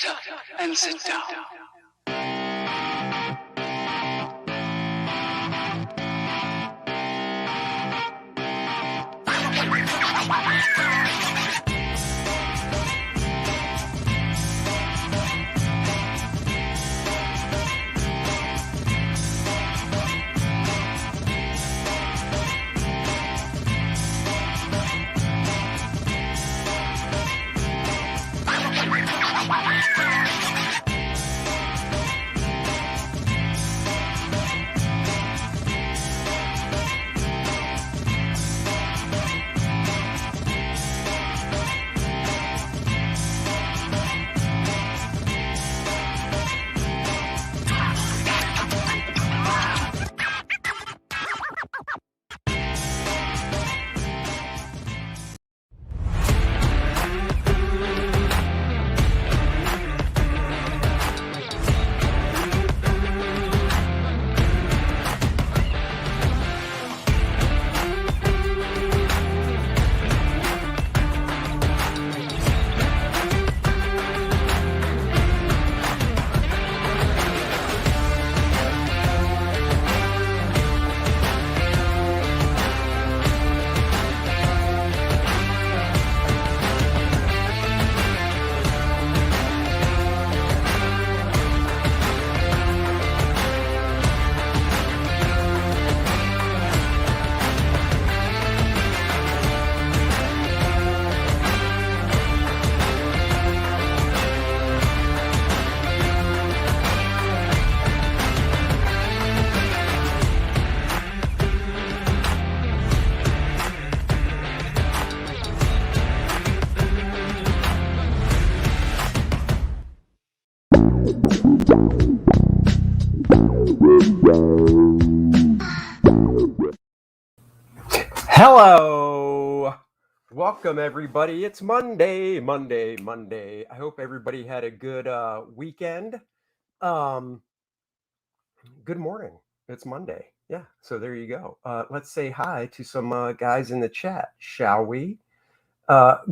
Shut up and sit down. Hello, welcome everybody. It's Monday. I hope everybody had a good weekend. Good morning. It's Monday. Yeah, so there you go. Let's say hi to some guys in the chat, shall we?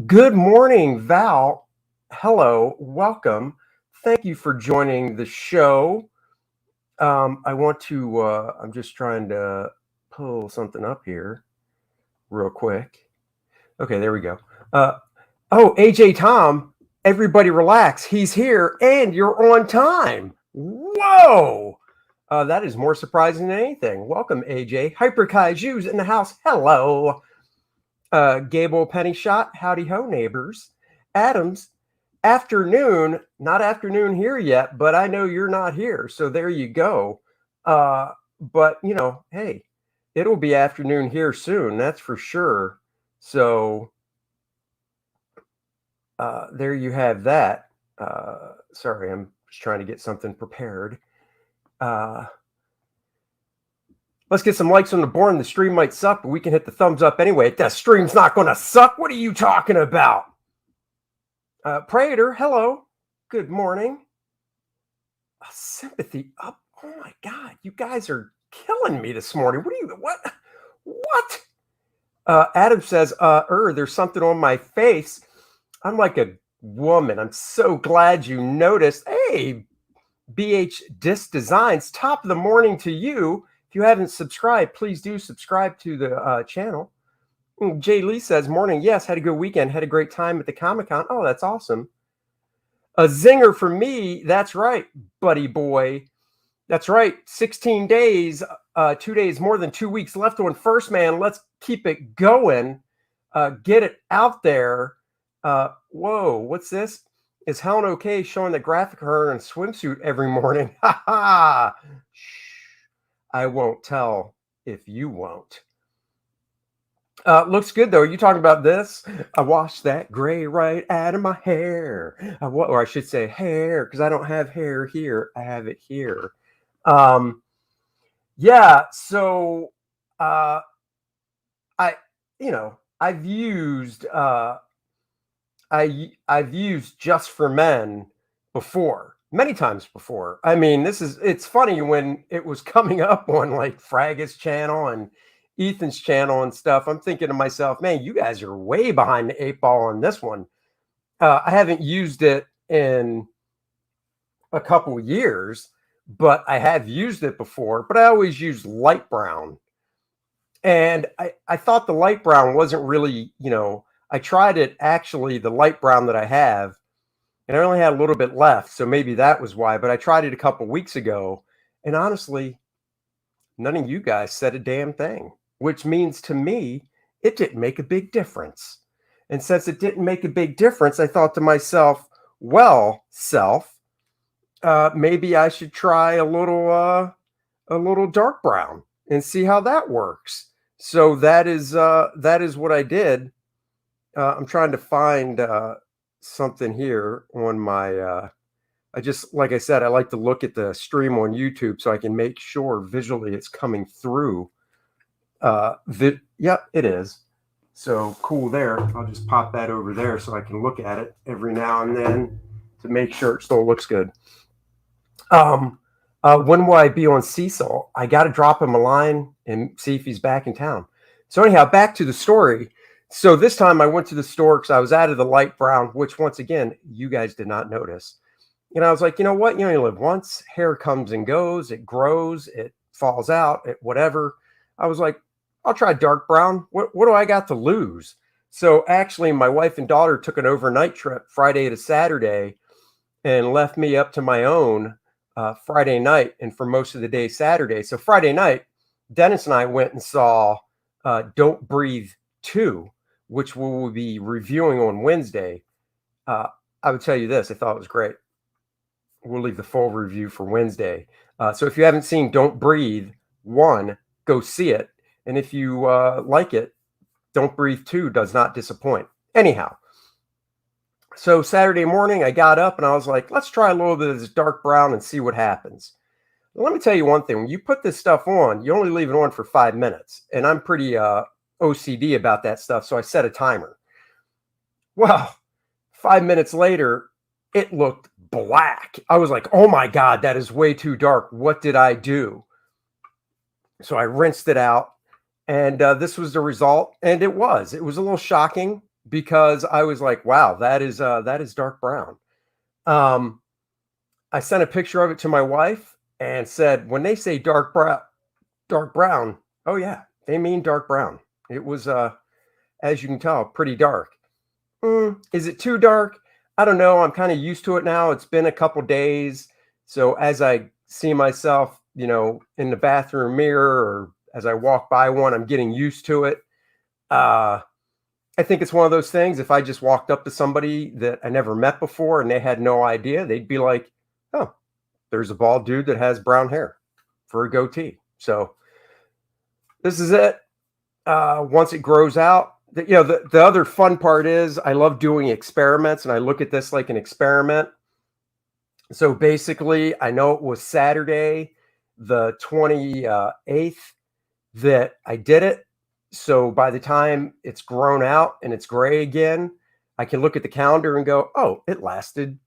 Good morning, Val. Hello, welcome. Thank you for joining the show. I'm just trying to pull something up here real quick. Okay, there we go. AJ Tom, everybody relax. He's here and you're on time. Whoa! That is more surprising than anything. Welcome, AJ. Hyper Kaiju's in the house. Hello. Gable Penny Shot. Howdy ho, neighbors. Adams, afternoon. Not afternoon here yet, but I know you're not here. So there you go. But, you know, hey, it'll be afternoon here soon. That's for sure. So there you have that. Sorry, I'm just trying to get something prepared. Let's get some likes on the board. The stream might suck, but we can hit the thumbs up anyway. The stream's not going to suck. What are you talking about? Prater, hello. Good morning. Sympathy up. Oh my God, you guys are killing me this morning. What? Adam says, there's something on my face. I'm like a woman. I'm so glad you noticed. Hey, BH Disc Designs, top of the morning to you. If you haven't subscribed, please do subscribe to the channel. Jay Lee says, morning. Yes, had a good weekend. Had a great time at the Comic-Con. Oh, that's awesome. A zinger for me. That's right, buddy boy. That's right. 16 days, 2 days, more than 2 weeks left on First Man. Let's keep it going. Get it out there. Whoa, what's this? Is Helen okay showing the graphic of her in a swimsuit every morning? Ha ha! Shh. I won't tell if you won't. Looks good though. Are you talking about this? I washed that gray right out of my hair. Or I should say hair, because I don't have hair here. I have it here. Yeah. So I've used I've used Just for Men before, many times before. I mean, it's funny when it was coming up on like Fraga's channel and Ethan's channel and stuff. I'm thinking to myself, man, you guys are way behind the 8 ball on this one. I haven't used it in a couple years, but I have used it before, but I always use light brown. And I thought the light brown wasn't really, I tried it actually, the light brown that I have, and I only had a little bit left. So maybe that was why, but I tried it a couple weeks ago. And honestly, none of you guys said a damn thing, which means to me, it didn't make a big difference. And since it didn't make a big difference, I thought to myself, well, self, maybe I should try a little dark brown and see how that works. So that is what I did. I'm trying to find something here on my. I just, like I said, I like to look at the stream on YouTube so I can make sure visually it's coming through. Yep, it is. So cool there. I'll just pop that over there so I can look at it every now and then to make sure it still looks good. When will I be on Cecil? I got to drop him a line and see if he's back in town. So anyhow, back to the story. So this time I went to the store because I was out of the light brown, which once again, you guys did not notice. And I was like, you know what? You only live once. Hair comes and goes. It grows. It falls out. Whatever. I was like, I'll try dark brown. What do I got to lose? So actually, my wife and daughter took an overnight trip Friday to Saturday and left me up to my own Friday night and for most of the day Saturday. So Friday night, Dennis and I went and saw Don't Breathe 2, which we will be reviewing on Wednesday. I would tell you this. I thought it was great. We'll leave the full review for Wednesday. So if you haven't seen Don't Breathe 1, go see it. And if you like it, Don't Breathe 2 does not disappoint. Anyhow, so Saturday morning, I got up and I was like, let's try a little bit of this dark brown and see what happens. Let me tell you one thing. When you put this stuff on, you only leave it on for 5 minutes. And I'm pretty OCD about that stuff. So I set a timer. Well, 5 minutes later, it looked black. I was like, oh my God, that is way too dark. What did I do? So I rinsed it out. And this was the result. And it was a little shocking because I was like, wow, that is dark brown. I sent a picture of it to my wife and said, when they say dark brown, oh yeah, they mean dark brown. It was, as you can tell, pretty dark. Is it too dark? I don't know. I'm kind of used to it now. It's been a couple days. So as I see myself, in the bathroom mirror or as I walk by one, I'm getting used to it. I think it's one of those things. If I just walked up to somebody that I never met before and they had no idea, they'd be like, oh, there's a bald dude that has brown hair for a goatee. So this is it. Once it grows out, the other fun part is I love doing experiments and I look at this like an experiment. So basically, I know it was Saturday, the 28th that I did it. So by the time it's grown out and it's gray again, I can look at the calendar and go, oh, it lasted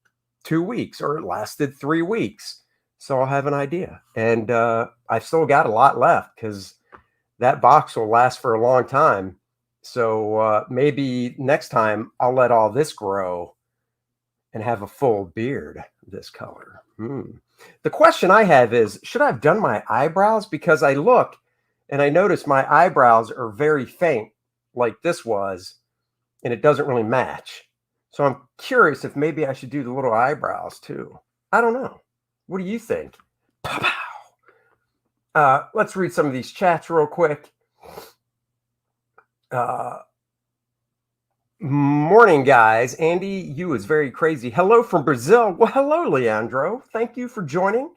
2 weeks or it lasted 3 weeks. So I'll have an idea. And I've still got a lot left because that box will last for a long time. So maybe next time I'll let all this grow and have a full beard this color. The question I have is, should I have done my eyebrows? Because I look and I notice my eyebrows are very faint like this was, and it doesn't really match. So I'm curious if maybe I should do the little eyebrows too. I don't know. What do you think? Pow-pow. Let's read some of these chats real quick. Morning, guys. Andy, you is very crazy. Hello from Brazil. Well, hello, Leandro. Thank you for joining.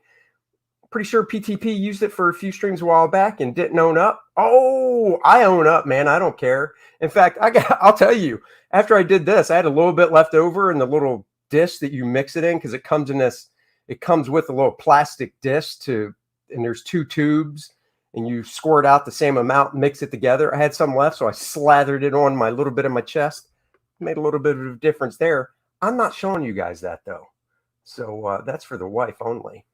Pretty sure PTP used it for a few streams a while back and didn't own up. Oh, I own up, man. I don't care. In fact, I'll tell you, after I did this, I had a little bit left over in the little dish that you mix it in because it comes with a little plastic dish and there's 2 tubes and you squirt out the same amount, mix it together. I had some left, so I slathered it on my little bit of my chest. Made a little bit of a difference there. I'm not showing you guys that though. So that's for the wife only.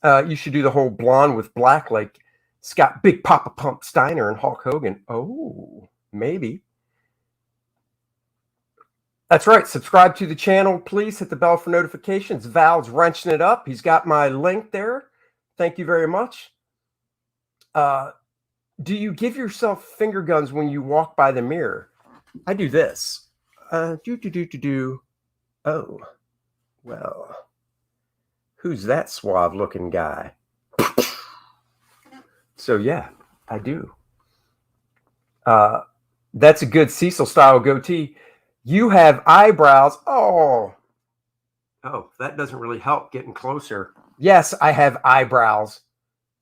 You should do the whole blonde with black like Scott Big Papa Pump Steiner and Hulk Hogan. Oh, maybe. That's right. Subscribe to the channel, please. Hit the bell for notifications. Val's wrenching it up. He's got my link there. Thank you very much. Do you give yourself finger guns when you walk by the mirror? I do this. Oh, well, who's that suave looking guy? So yeah, I do. That's a good Cecil style goatee. You have eyebrows. Oh, that doesn't really help getting closer. Yes, I have eyebrows.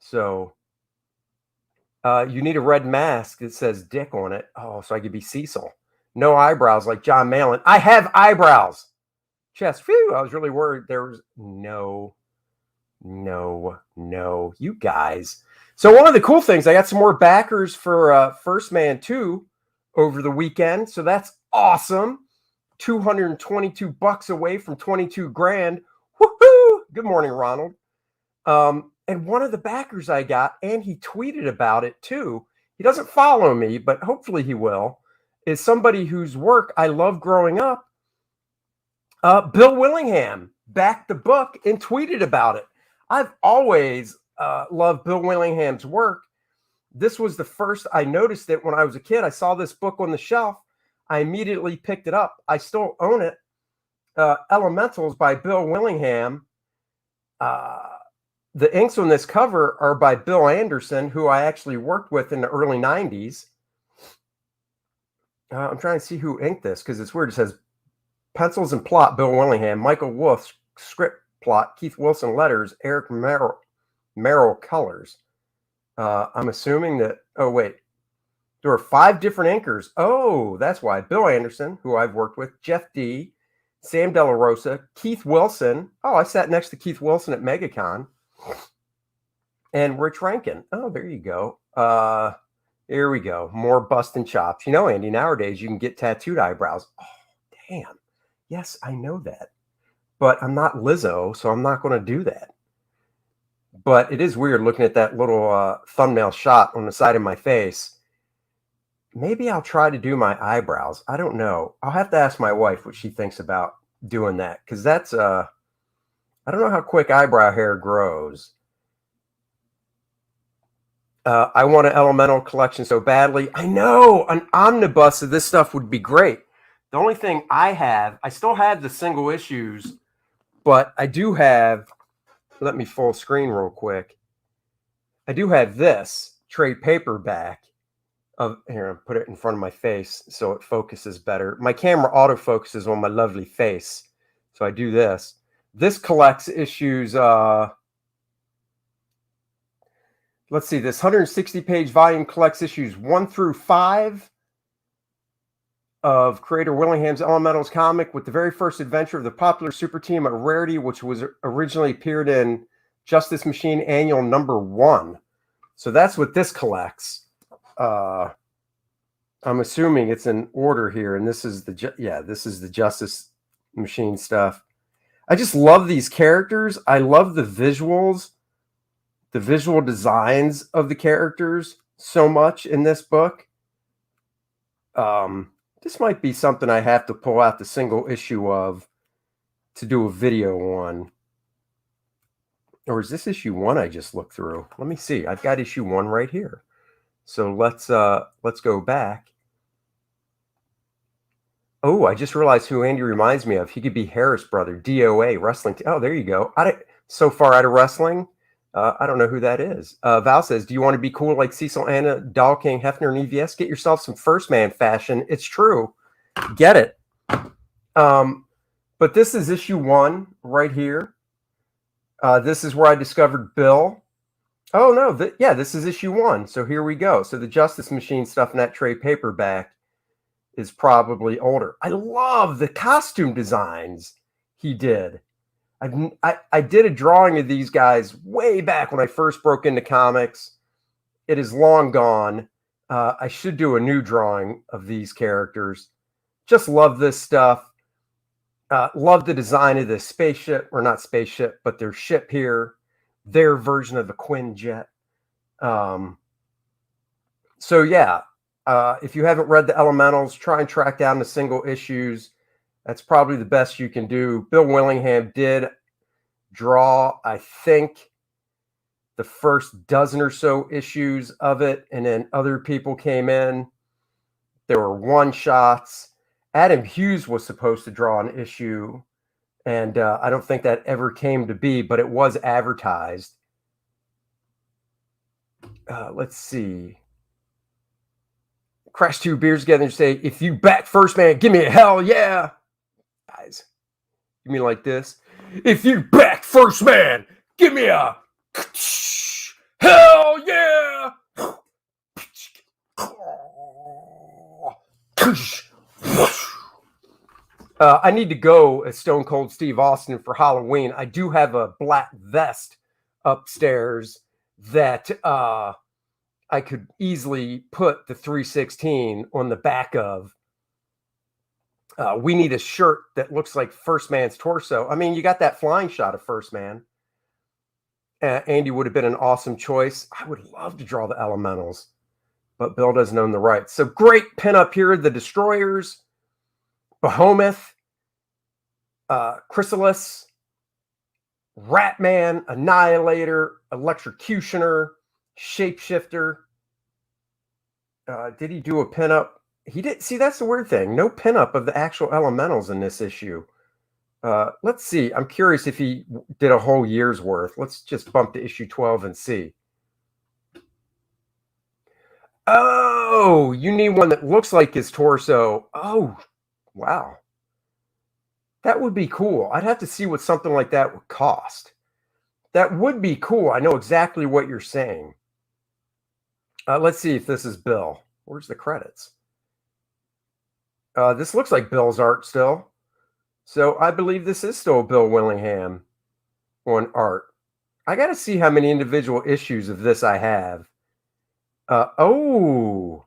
So you need a red mask that says dick on it. Oh, so I could be Cecil. No eyebrows like John Malin. I have eyebrows. Chest. Phew, I was really worried. There was no. You guys. So one of the cool things, I got some more backers for First Man 2 over the weekend. So that's awesome. $222 away from 22 grand. Woohoo! Good morning, Ronald. And one of the backers I got, and he tweeted about it too. He doesn't follow me, but hopefully he will, is somebody whose work I love growing up. Bill Willingham backed the book and tweeted about it. I've always loved Bill Willingham's work. This was the first I noticed it when I was a kid. I saw this book on the shelf. I immediately picked it up. I still own it. Elementals by Bill Willingham. The inks on this cover are by Bill Anderson, who I actually worked with in the early 90s. I'm trying to see who inked this because it's weird. It says pencils and plot, Bill Willingham, Michael Wolf, script plot, Keith Wilson letters, Eric Merrill colors. I'm assuming that, oh, wait. There are 5 different inkers. Oh, that's why. Bill Anderson, who I've worked with, Jeff D., Sam De La Rosa, Keith Wilson. Oh, I sat next to Keith Wilson at MegaCon. And Rich Rankin. Oh, there you go. Here we go. More busting chops. You know, Andy, nowadays you can get tattooed eyebrows. Oh, damn. Yes, I know that. But I'm not Lizzo, so I'm not going to do that. But it is weird looking at that little thumbnail shot on the side of my face. Maybe I'll try to do my eyebrows. I don't know. I'll have to ask my wife what she thinks about doing that. Because that's, I don't know how quick eyebrow hair grows. I want an Elemental collection so badly. I know, an omnibus of this stuff would be great. The only thing I still have the single issues, but I do have, let me full screen real quick. I do have this trade paperback of, here, I'll put it in front of my face so it focuses better. My camera autofocuses on my lovely face. So I do this. This collects issues, let's see, this 160-page volume collects issues 1 through 5 of creator Willingham's Elementals comic with the very first adventure of the popular super team, a rarity, which was originally appeared in Justice Machine Annual number 1. So that's what this collects. I'm assuming it's in order here, and this is this is the Justice Machine stuff. I just love these characters. I love the visuals, the visual designs of the characters so much in this book. This might be something I have to pull out the single issue of to do a video on. Or is this issue 1 I just looked through? Let me see. I've got issue 1 right here. So let's go back. Oh, I just realized who Andy reminds me of. He could be Harris brother, DOA wrestling. Oh, there you go. So far out of wrestling. I don't know who that is. Val says, do you want to be cool like Cecil Anna, Doll King, Hefner, and EVS? Get yourself some First Man fashion. It's true. Get it. But this is issue 1 right here. This is where I discovered Bill. Oh, no. This is issue 1. So here we go. So the Justice Machine stuff in that trade paperback is probably older. I love the costume designs he did. I did a drawing of these guys way back when I first broke into comics. It is long gone. I should do a new drawing of these characters. Just love this stuff. Love the design of this spaceship, or not spaceship, but their ship here, their version of the Quinjet. So yeah, if you haven't read the Elementals, try and track down the single issues. That's probably the best you can do. Bill Willingham did draw, I think, the first dozen or so issues of it, and then other people came in. There were one shots. Adam Hughes was supposed to draw an issue, and I don't think that ever came to be, but it was advertised. Let's see. Crash 2 beers together and say, if you back first man, give me a hell yeah. Guys, give me like this. If you back first man, give me a hell yeah. I need to go as Stone Cold Steve Austin for Halloween. I do have a black vest upstairs that I could easily put the 316 on the back of. We need a shirt that looks like First Man's torso. I mean, you got that flying shot of First Man. Andy would have been an awesome choice. I would love to draw the Elementals, but Bill doesn't own the rights. So great pinup here. The Destroyers, Behemoth, Chrysalis, Ratman, Annihilator, Electrocutioner, Shapeshifter. Did he do a pinup? He did. See, that's the weird thing. No pinup of the actual Elementals in this issue. Let's see. I'm curious if he did a whole year's worth. Let's just bump to issue 12 and see. Oh, you need one that looks like his torso. Oh, wow. That would be cool. I'd have to see what something like that would cost. That would be cool. I know exactly what you're saying. Let's see if this is Bill. Where's the credits? This looks like Bill's art still. So I believe this is still Bill Willingham on art. I got to see how many individual issues of this I have. Oh,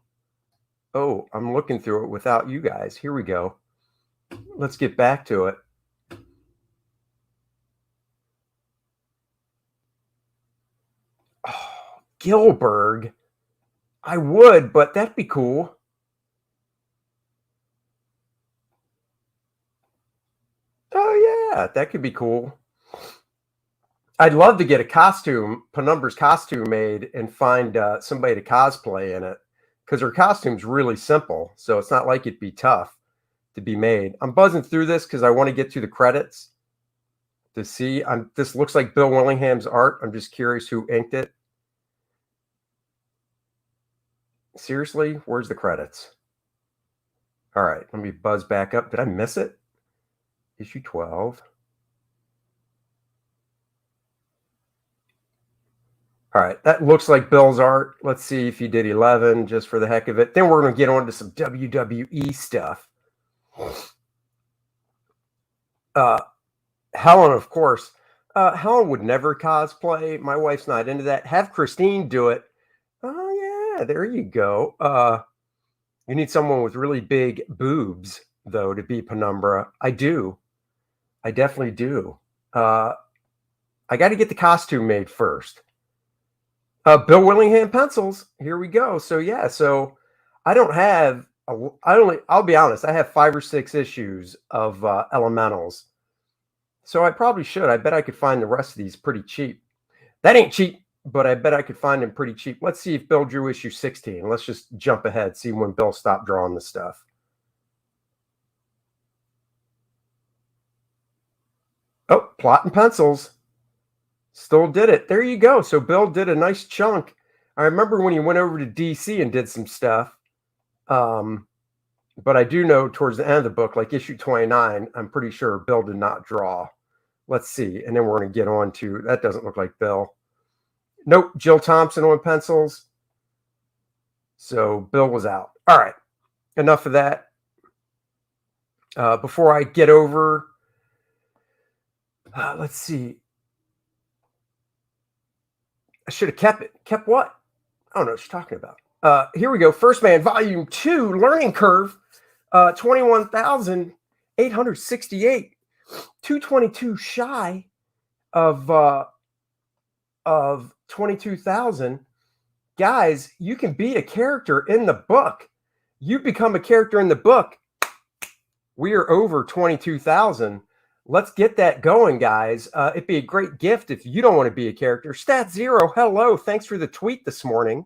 I'm looking through it without you guys. Here we go. Let's get back to it. Oh, Gilbert. I would, but that'd be cool. Oh, yeah, that could be cool. I'd love to get a costume, Penumbra's costume made and find somebody to cosplay in it, because her costume's really simple, so it's not like it'd be tough to be made. I'm buzzing through this because I want to get to the credits to see. This looks like Bill Willingham's art. I'm just curious who inked it. Seriously, where's the credits? All right, let me buzz back up. Did I miss it? Issue 12. All right, that looks like Bill's art. Let's see if he did 11 just for the heck of it. Then we're going to get on to some WWE stuff. Helen, of course. Helen would never cosplay. My wife's not into that. Have Christine do it. Oh, yeah, there you go. You need someone with really big boobs, though, to be Penumbra. I do. I definitely do. I got to get the costume made first. Bill Willingham pencils. Here we go. So, yeah, so I don't have, I'll be honest, I have 5 or 6 issues of Elementals. So I probably should. I bet I could find the rest of these pretty cheap. That ain't cheap, but I bet I could find them pretty cheap. Let's see if Bill drew issue 16. Let's just jump ahead, see when Bill stopped drawing the stuff. Oh, plot and pencils. Still did it. There you go. So Bill did a nice chunk. I remember when he went over to DC and did some stuff. But I do know towards the end of the book, like issue 29, I'm pretty sure Bill did not draw. Let's see. And then we're going to get on to, that doesn't look like Bill. Nope, Jill Thompson on pencils. So Bill was out. All right, enough of that. Before I get over, let's see. I should have kept it. Kept what? I don't know what you're talking about. Here we go. First Man, Volume 2, Learning Curve, 21,868. 222 shy of 22,000. Guys, you can be a character in the book. You become a character in the book. We are over 22,000. Let's get that going, guys. It'd be a great gift if you don't want to be a character. Stat Zero, hello. Thanks for the tweet this morning.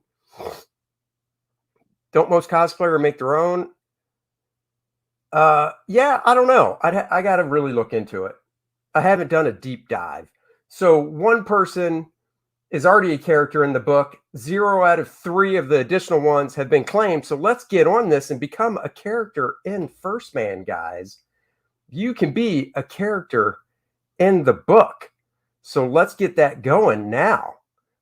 Don't most cosplayers make their own? Yeah, I don't know. I got to really look into it. I haven't done a deep dive. So one person is already a character in the book. 0 out of 3 of the additional ones have been claimed. So let's get on this and become a character in First Man, guys. You can be a character in the book. So let's get that going now,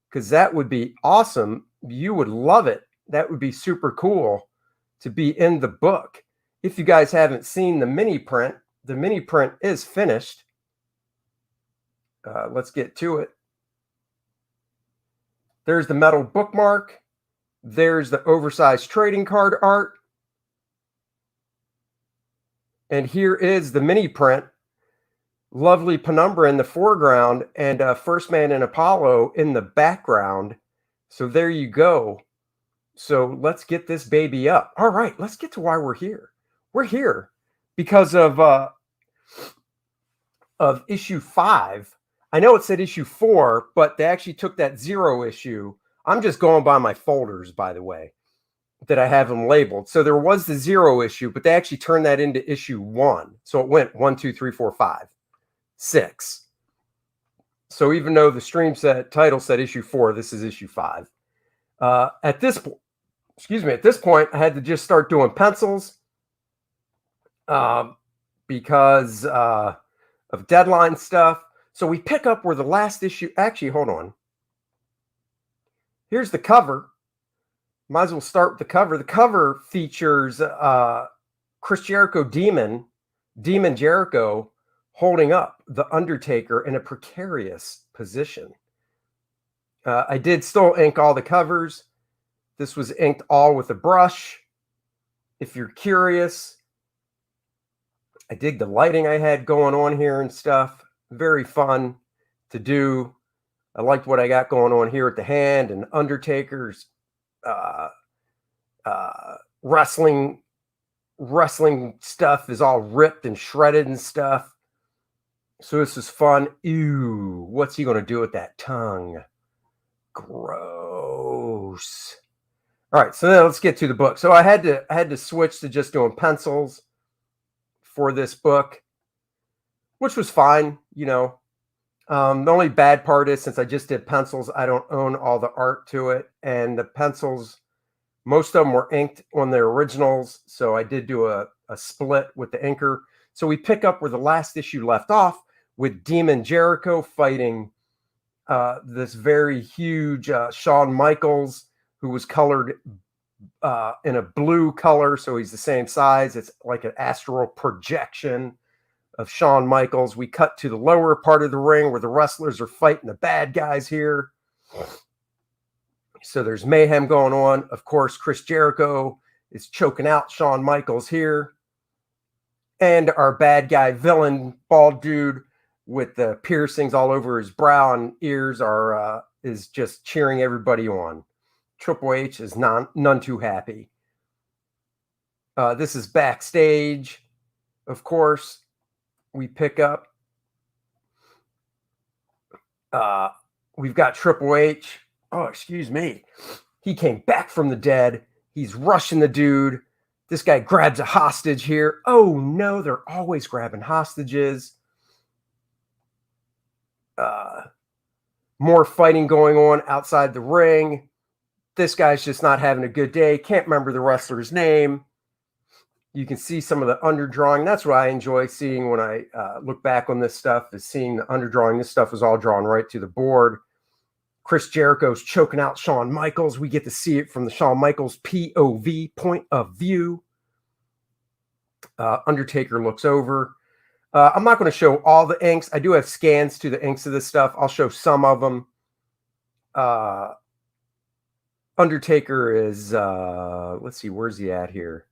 because that would be awesome. You would love it. That would be super cool to be in the book. If you guys haven't seen the mini print is finished. Let's get to it. There's the metal bookmark. There's the oversized trading card art. And here is the mini print. Lovely penumbra in the foreground and First Man and Apollo in the background. So there you go. So let's get this baby up. All right, let's get to why we're here. We're here because of issue 5. I know it said issue 4, but they actually took that 0 issue. I'm just going by my folders, by the way, that I have them labeled. So there was the 0 issue, but they actually turned that into issue 1. So it went 1, 2, 3, 4, 5, 6. So even though the stream title said issue 4, this is issue 5. At this point, I had to just start doing pencils because of deadline stuff. So we pick up where the last issue, actually, hold on. Here's the cover. Might as well start with the cover. The cover features Chris Jericho Demon Jericho holding up the Undertaker in a precarious position. I did still ink all the covers. This was inked all with a brush. If you're curious, I dig the lighting I had going on here and stuff. Very fun to do. I liked what I got going on here at the hand, and Undertaker's wrestling stuff is all ripped and shredded and stuff. So this is fun. Ew, what's he going to do with that tongue? Gross. All right, so now let's get to the book. So I had to switch to just doing pencils for this book, which was fine, you know. The only bad part is, since I just did pencils, I don't own all the art to it. And the pencils, most of them were inked on their originals. So I did do a split with the inker. So we pick up where the last issue left off with Demon Jericho fighting this very huge Shawn Michaels, who was colored in a blue color. So he's the same size. It's like an astral projection of Shawn Michaels. We cut to the lower part of the ring where the wrestlers are fighting the bad guys here. So there's mayhem going on. Of course, Chris Jericho is choking out Shawn Michaels here. And our bad guy villain, bald dude with the piercings all over his brow and ears is just cheering everybody on. Triple H is none too happy. This is backstage, of course. We pick up. We've got Triple H. Oh, excuse me. He came back from the dead. He's rushing the dude. This guy grabs a hostage here. Oh, no, they're always grabbing hostages. More fighting going on outside the ring. This guy's just not having a good day. Can't remember the wrestler's name. You can see some of the underdrawing. That's what I enjoy seeing when I look back on this stuff, is seeing the underdrawing. This stuff was all drawn right to the board. Chris Jericho's choking out Shawn Michaels. We get to see it from the Shawn Michaels POV, point of view. Undertaker looks over. I'm not going to show all the inks. I do have scans to the inks of this stuff. I'll show some of them. Undertaker is, let's see, where's he at here?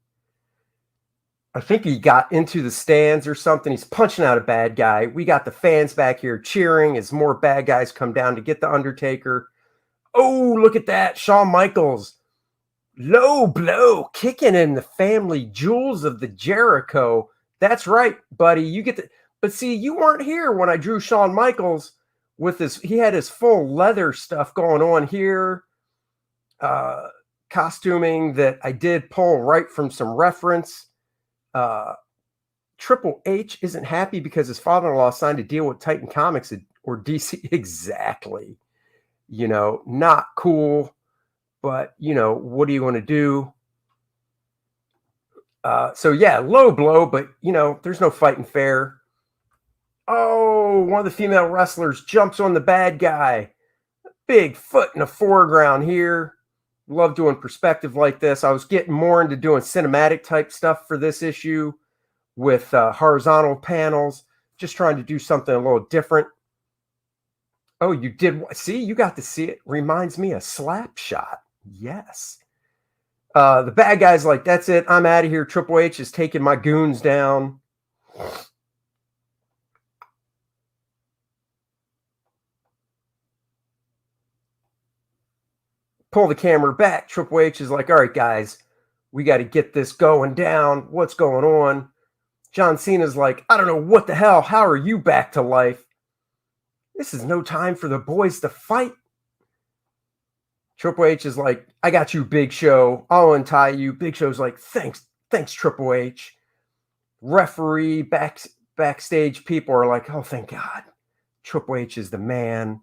I think he got into the stands or something. He's punching out a bad guy. We got the fans back here cheering as more bad guys come down to get the Undertaker. Oh, look at that. Shawn Michaels. Low blow, kicking in the family jewels of the Jericho. That's right, buddy. You get to, but see, you weren't here when I drew Shawn Michaels with his, he had his full leather stuff going on here. Costuming that I did pull right from some reference. Triple H isn't happy because his father-in-law signed a deal with Titan Comics or DC. Exactly. You know, not cool, but you know, what are you going to do? So yeah, low blow, but you know, there's no fighting fair. Oh, one of the female wrestlers jumps on the bad guy. Big foot in the foreground here. Love doing perspective like this. I was getting more into doing cinematic type stuff for this issue with horizontal panels, just trying to do something a little different. Oh, you did see? You got to see it. Reminds me of Slapshot. Yes. The bad guy's like, that's it. I'm out of here. Triple H is taking my goons down. Pull the camera back. Triple H is like, all right, guys, we got to get this going down. What's going on? John Cena's like, I don't know what the hell. How are you back to life? This is no time for the boys to fight. Triple H is like, I got you, Big Show. I'll untie you. Big Show's like, thanks, Triple H. Referee, backstage people are like, oh, thank God. Triple H is the man.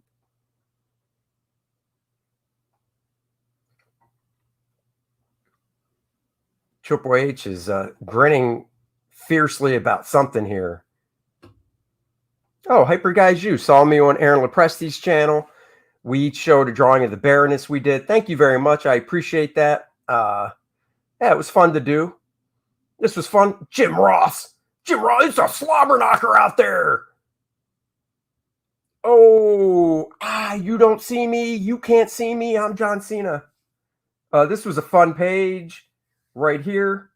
Triple H is grinning fiercely about something here. Oh, Hyper Guys, you saw me on Aaron Lepresti's channel. We each showed a drawing of the Baroness we did. Thank you very much. I appreciate that. Yeah, it was fun to do. This was fun. Jim Ross, it's a slobber knocker out there. Oh, you don't see me. You can't see me. I'm John Cena. This was a fun page right here.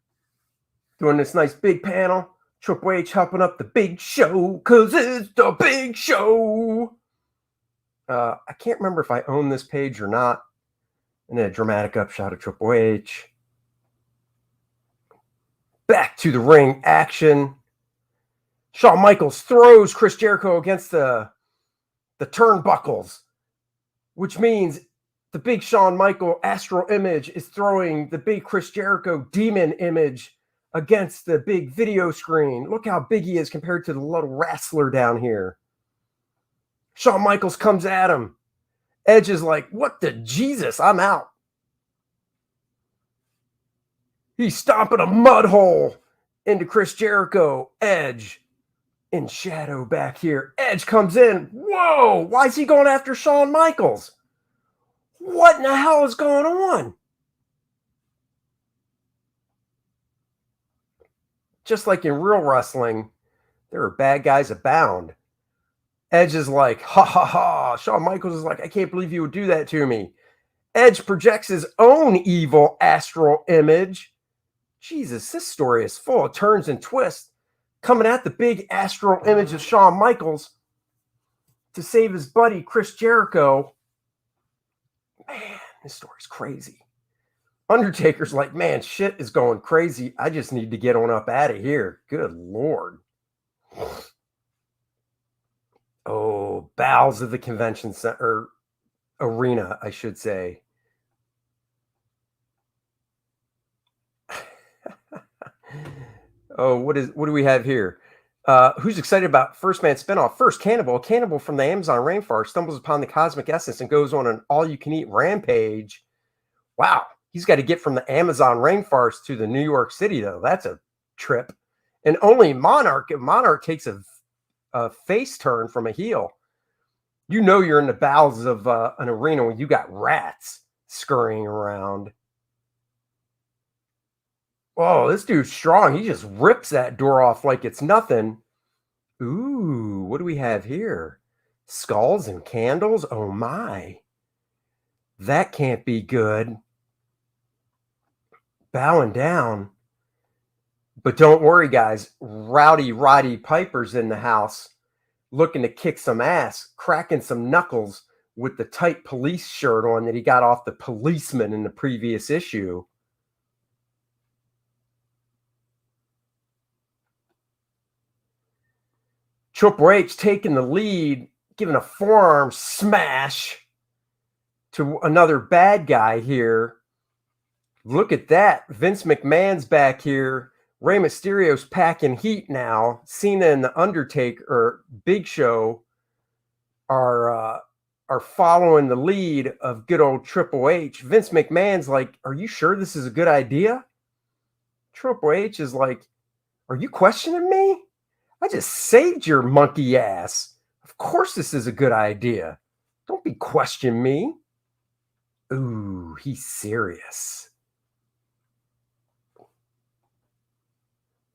Doing this nice big panel. Triple H helping up the Big Show because it's the Big Show. I can't remember if I own this page or not. And then a dramatic upshot of Triple H. Back to the ring action. Shawn Michaels throws Chris Jericho against the turnbuckles, which means the big Shawn Michael astral image is throwing the big Chris Jericho demon image against the big video screen. Look how big he is compared to the little wrestler down here. Shawn Michaels comes at him. Edge is like, what the Jesus? I'm out. He's stomping a mud hole into Chris Jericho. Edge in shadow back here. Edge comes in. Whoa! Why is he going after Shawn Michaels? What in the hell is going on? Just like in real wrestling, there are bad guys abound. Edge is like, ha ha ha. Shawn Michaels is like, I can't believe you would do that to me. Edge projects his own evil astral image. Jesus, this story is full of turns and twists. Coming at the big astral image of Shawn Michaels to save his buddy Chris Jericho. Man, this story's crazy. Undertaker's like, man, shit is going crazy. I just need to get on up out of here. Good Lord. Oh, bowels of the convention center, arena, I should say. Oh, what do we have here? Who's excited about First Man spinoff? First, Cannibal. A cannibal from the Amazon rainforest stumbles upon the cosmic essence and goes on an all-you-can-eat rampage. Wow, he's got to get from the Amazon rainforest to the New York City, though. That's a trip. And only Monarch takes a face turn from a heel. You know you're in the bowels of an arena when you got rats scurrying around. Oh, this dude's strong. He just rips that door off like it's nothing. Ooh, what do we have here? Skulls and candles? Oh, my. That can't be good. Bowing down. But don't worry, guys. Rowdy Roddy Piper's in the house looking to kick some ass, cracking some knuckles with the tight police shirt on that he got off the policeman in the previous issue. Triple H taking the lead, giving a forearm smash to another bad guy here. Look at that. Vince McMahon's back here. Rey Mysterio's packing heat now. Cena and the Undertaker, or Big Show, are following the lead of good old Triple H. Vince McMahon's like, are you sure this is a good idea? Triple H is like, are you questioning me? I just saved your monkey ass. Of course this is a good idea. Don't be questioning me. Ooh, he's serious.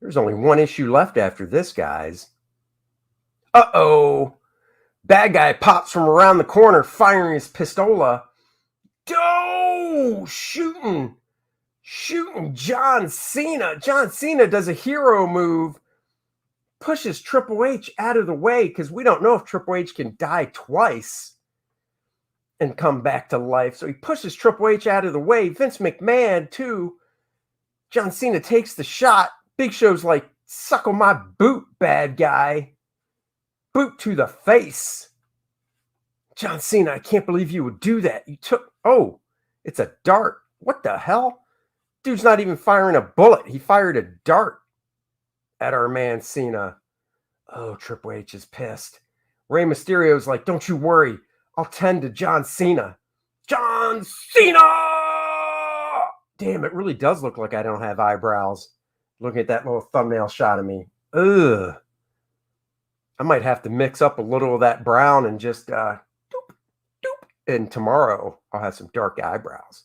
There's only one issue left after this, guys. Uh-oh. Bad guy pops from around the corner, firing his pistola. Oh, shooting John Cena. John Cena does a hero move, pushes Triple H out of the way, because we don't know if Triple H can die twice and come back to life. So he pushes Triple H out of the way. Vince McMahon, too. John Cena takes the shot. Big Show's like, suckle my boot, bad guy. Boot to the face. John Cena, I can't believe you would do that. You took, oh, it's a dart. What the hell? Dude's not even firing a bullet. He fired a dart at our man Cena. Oh, Triple H is pissed. Rey Mysterio's like, don't you worry. I'll tend to John Cena. John Cena! Damn, it really does look like I don't have eyebrows. Looking at that little thumbnail shot of me. Ugh. I might have to mix up a little of that brown and just doop, doop. And tomorrow I'll have some dark eyebrows.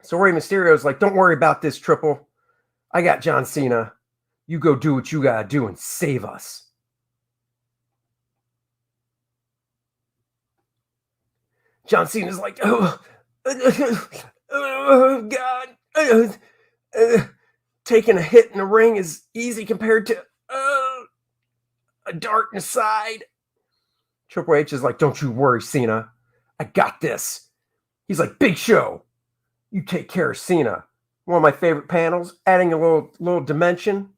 So Rey Mysterio's like, don't worry about this, Triple. I got John Cena. You go do what you gotta do and save us. John Cena's like, oh God. Taking a hit in the ring is easy compared to a dart in the side. Triple H is like, don't you worry, Cena. I got this. He's like, Big Show, you take care of Cena. One of my favorite panels, adding a little dimension.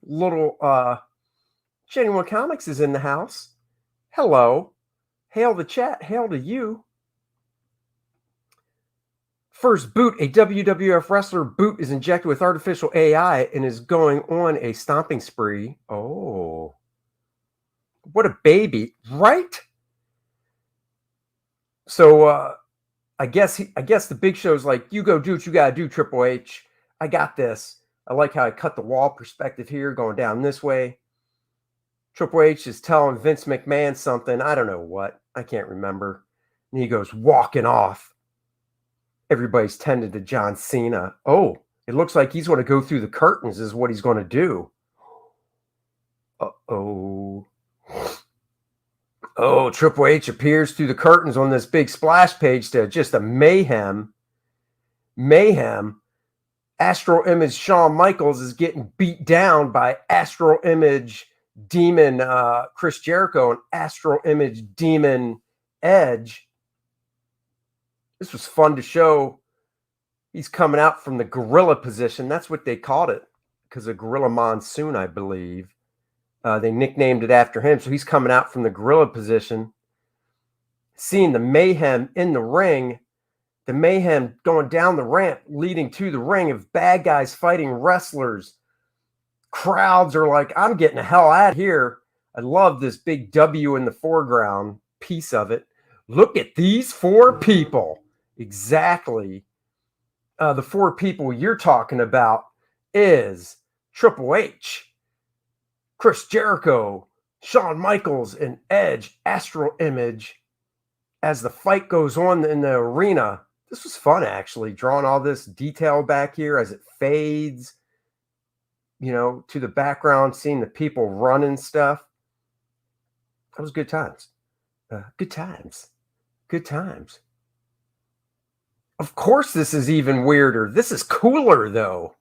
Genuine Comics is in the house. Hello. Hail the chat. Hail to you. First boot, a WWF wrestler boot is injected with artificial AI and is going on a stomping spree. Oh. What a baby, right? So I guess the Big Show's like, you go do what you gotta do, Triple H. I got this. I like how I cut the wall perspective here, going down this way. Triple H is telling Vince McMahon something. I don't know what. I can't remember. And he goes walking off. Everybody's tended to John Cena. Oh, it looks like he's going to go through the curtains is what he's going to do. Uh-oh. Oh, Triple H appears through the curtains on this big splash page to just a mayhem. Astral Image Shawn Michaels is getting beat down by Astral Image Demon Chris Jericho and Astral Image Demon Edge. This was fun to show. He's coming out from the gorilla position. That's what they called it because of Gorilla Monsoon, I believe. They nicknamed it after him. So he's coming out from the gorilla position. Seeing the mayhem in the ring, the mayhem going down the ramp, leading to the ring of bad guys fighting wrestlers. Crowds are like, I'm getting the hell out of here. I love this big W in the foreground piece of it. Look at these four people. Exactly. The four people you're talking about is Triple H, Chris Jericho, Shawn Michaels, and Edge, Astral Image. As the fight goes on in the arena, this was fun, actually, drawing all this detail back here as it fades, to the background, seeing the people running stuff. That was good times. Good times. Of course, this is even weirder. This is cooler, though,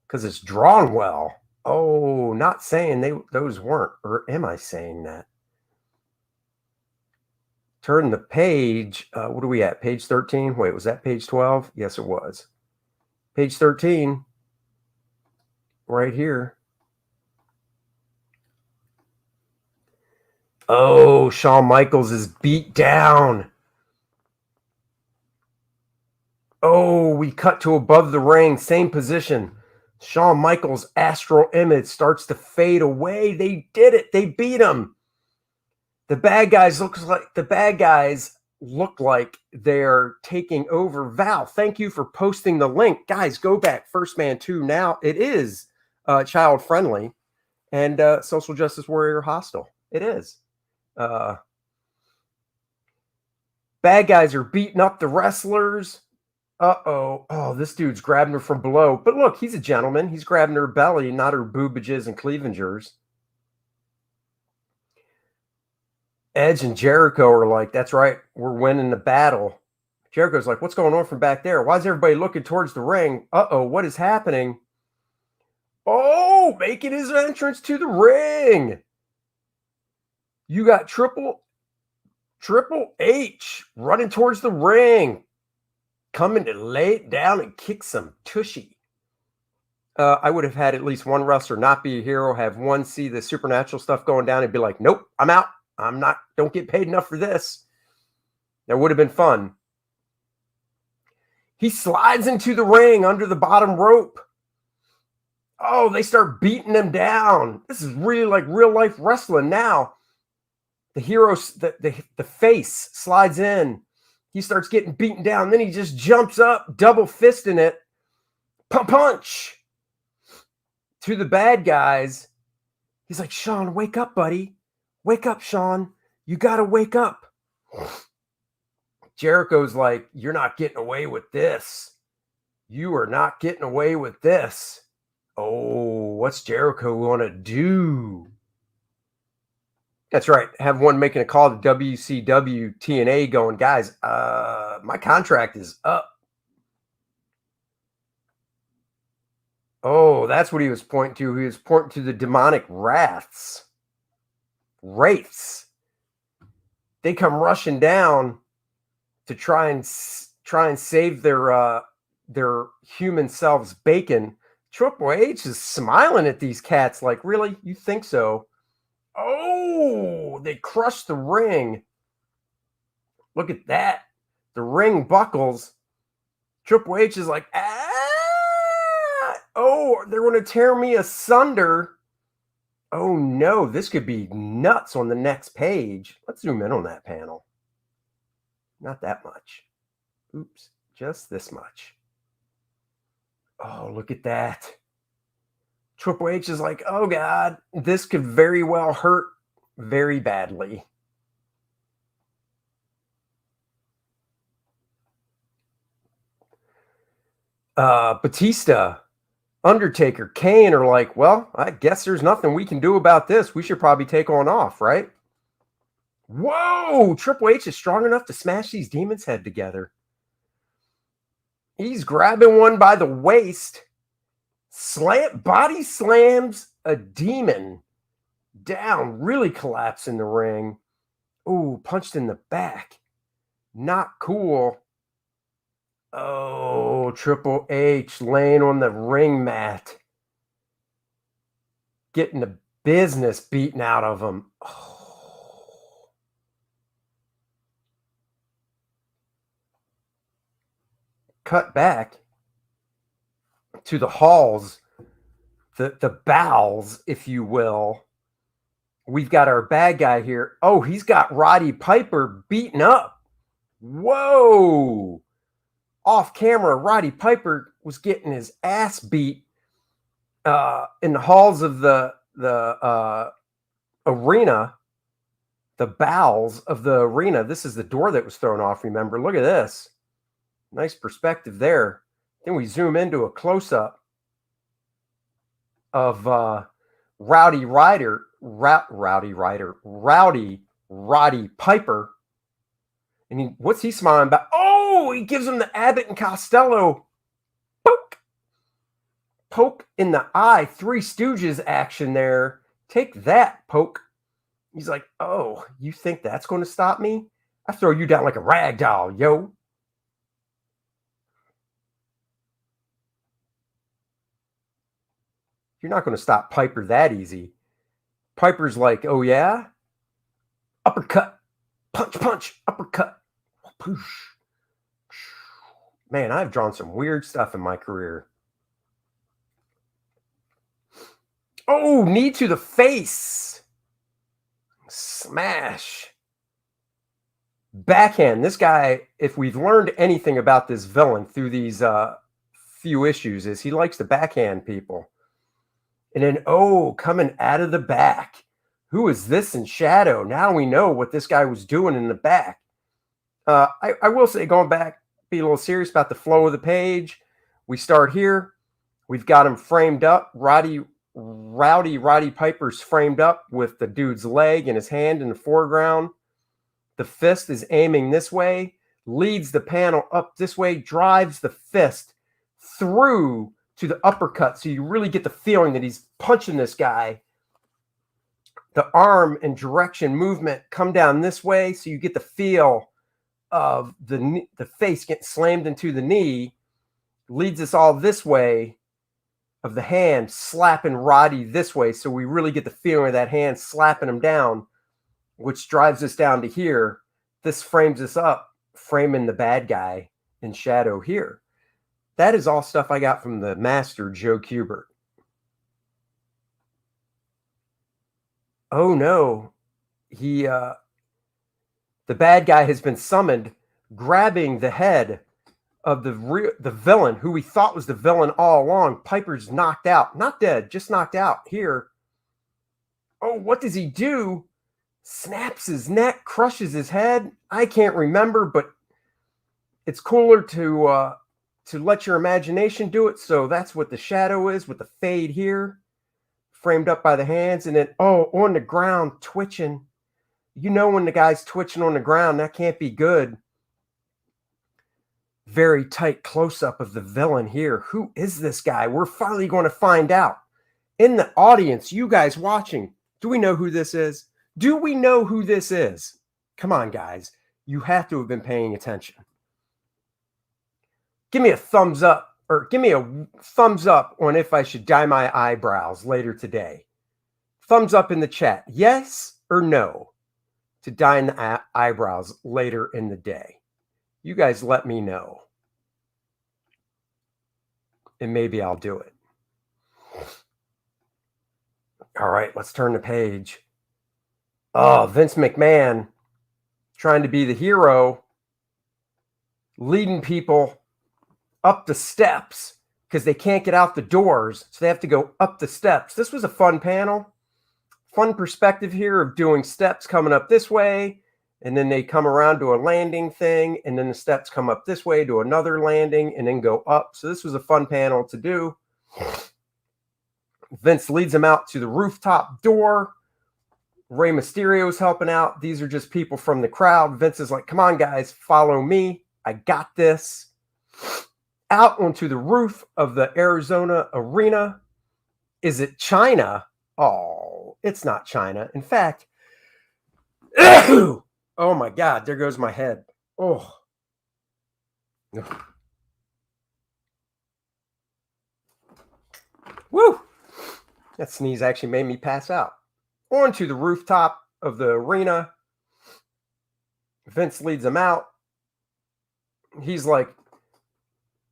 because it's drawn well. Oh, not saying those weren't, or am I saying that? Turn the page. What are we at? Page 13? Wait, was that page 12? Yes, it was. Page 13. Right here. Oh, Shawn Michaels is beat down. Oh, we cut to above the ring, same position. Shawn Michaels' astral image starts to fade away. They did it. They beat him. The bad guys look like they're taking over. Val, thank you for posting the link. Guys, go back. First Man 2 now. It is child friendly and social justice warrior hostile. It is. Bad guys are beating up the wrestlers. Uh-oh. Oh, this dude's grabbing her from below. But look, he's a gentleman. He's grabbing her belly, not her boobages and cleavagers. Edge and Jericho are like, that's right, we're winning the battle. Jericho's like, what's going on from back there? Why is everybody looking towards the ring? Uh-oh, what is happening? Oh, making his entrance to the ring. You got Triple H running towards the ring, coming to lay it down and kick some tushy. I would have had at least one wrestler not be a hero, have one see the supernatural stuff going down and be like, nope, I'm out. Don't get paid enough for this. That would have been fun. He slides into the ring under the bottom rope. Oh, they start beating him down. This is really like real life wrestling now. The hero, the face slides in. He starts getting beaten down. Then he just jumps up, double fisting it. Punch to the bad guys. He's like, Shawn, wake up, buddy. Wake up, Shawn. You got to wake up. Jericho's like, you're not getting away with this. You are not getting away with this. Oh, what's Jericho going to do? That's right. Have one making a call to WCW TNA going, guys, my contract is up. Oh, that's what he was pointing to. He was pointing to the demonic wraiths. They come rushing down to try and save their human selves bacon. Triple H is smiling at these cats like, really? You think so? Oh, they crushed the ring. Look at that. The ring buckles. Triple H is like, oh, they're going to tear me asunder. Oh, no, this could be nuts on the next page. Let's zoom in on that panel. Not that much. Oops, just this much. Oh, look at that. Triple H is like, oh, God, this could very well hurt very badly. Batista, Undertaker, Kane are like, well, I guess there's nothing we can do about this. We should probably take on off, right? Whoa, Triple H is strong enough to smash these demons' head together. He's grabbing one by the waist, body slams a demon down, really collapsing the ring. Ooh, punched in the back. Not cool. Oh, Triple H laying on the ring mat. Getting the business beaten out of him. Oh. Cut back to the halls, the bowels, if you will. We've got our bad guy here. Oh, he's got Roddy Piper beaten up. Whoa. Off camera, Roddy Piper was getting his ass beat in the halls of the arena, the bowels of the arena. This is the door that was thrown off, remember? Look at this. Nice perspective there. Then we zoom into a close-up of Roddy Piper. And what's he smiling about? Oh, he gives him the Abbott and Costello poke in the eye. Three Stooges action there. Take that, poke. He's like, oh, you think that's going to stop me? I throw you down like a rag doll, yo. You're not going to stop Piper that easy. Piper's like, oh, yeah? uppercut, punch, punch, uppercut, poosh. Man, I've drawn some weird stuff in my career. Oh, knee to the face. Smash. Backhand. This guy, if we've learned anything about this villain through these few issues, is he likes to backhand people. And then, oh, coming out of the back. Who is this in shadow? Now we know what this guy was doing in the back. I will say, going back, be a little serious about the flow of the page. We start here. We've got him framed up. Roddy Piper's framed up with the dude's leg and his hand in the foreground. The fist is aiming this way, leads the panel up this way, drives the fist through to the uppercut. So you really get the feeling that he's punching this guy. The arm and direction movement come down this way. So you get the feel of the face getting slammed into the knee. Leads us all this way of the hand slapping Roddy this way. So we really get the feeling of that hand slapping him down, which drives us down to here. This frames us up, framing the bad guy in shadow here. That is all stuff I got from the master, Joe Kubert. Oh no, the bad guy has been summoned, grabbing the head of the villain, who we thought was the villain all along. Piper's knocked out, not dead, just knocked out here. Oh, what does he do? Snaps his neck, crushes his head. I can't remember, but it's cooler to let your imagination do it. So that's what the shadow is with the fade here, framed up by the hands. And then, oh, on the ground, twitching. You know when the guy's twitching on the ground, that can't be good. Very tight close-up of the villain here. Who is this guy? We're finally going to find out. In the audience, you guys watching, do we know who this is? Do we know who this is? Come on, guys. You have to have been paying attention. Give me a thumbs up, or give me a thumbs up on if I should dye my eyebrows later today. Thumbs up in the chat. Yes or no to dyeing the eyebrows later in the day. You guys let me know. And maybe I'll do it. All right, let's turn the page. Oh, Vince McMahon trying to be the hero, leading people up the steps because they can't get out the doors. So they have to go up the steps. This was a fun panel. Fun perspective here of doing steps coming up this way. And then they come around to a landing thing. And then the steps come up this way to another landing and then go up. So this was a fun panel to do. Vince leads them out to the rooftop door. Rey Mysterio's helping out. These are just people from the crowd. Vince is like, come on, guys, follow me. I got this. Out onto the roof of the Arizona arena. Is it China? Oh, it's not China. In fact, oh my God, there goes my head. Oh. Woo! That sneeze actually made me pass out. Onto the rooftop of the arena. Vince leads him out. He's like,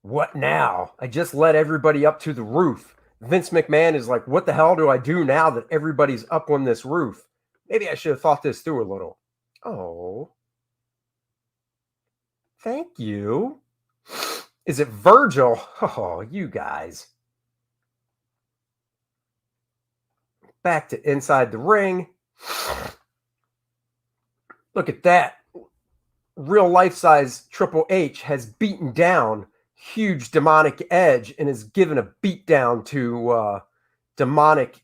what now? I just led everybody up to the roof. Vince McMahon is like, what the hell do I do now that everybody's up on this roof? Maybe I should have thought this through a little. Oh. Thank you. Is it Virgil? Oh, you guys. Back to inside the ring. Look at that. Real life-size Triple H has beaten down huge demonic Edge and is given a beatdown to demonic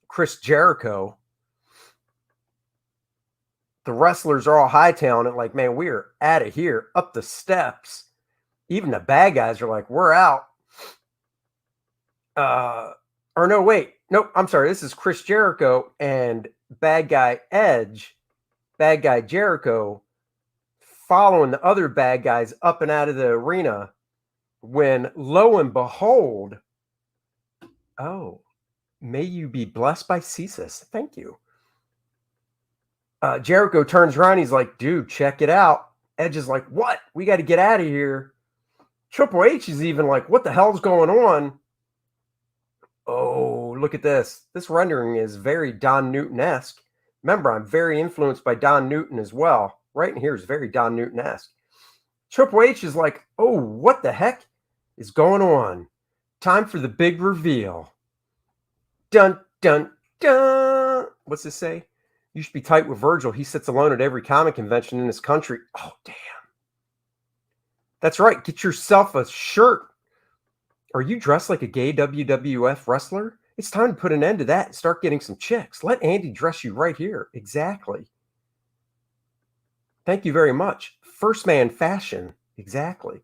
Chris Jericho. The wrestlers are all hightailing it like, man, we're out of here. Up the steps. Even the bad guys are like, we're out. Or no, wait. Nope, I'm sorry. This is Chris Jericho and bad guy Edge, bad guy Jericho, following the other bad guys up and out of the arena when, lo and behold, oh, may you be blessed by Cesus. Thank you. Jericho turns around. He's like, dude, check it out. Edge is like, what? We got to get out of here. Triple H is even like, what the hell's going on? Oh, look at this. This rendering is very Don Newton-esque. Remember, I'm very influenced by Don Newton as well. Right in here is very Don Newton-esque. Triple H is like, oh, what the heck is going on? Time for the big reveal. Dun, dun, dun. What's this say? You should be tight with Virgil. He sits alone at every comic convention in this country. Oh, damn. That's right. Get yourself a shirt. Are you dressed like a gay WWF wrestler? It's time to put an end to that and start getting some chicks. Let Andy dress you right here. Exactly. Thank you very much. First man fashion. Exactly.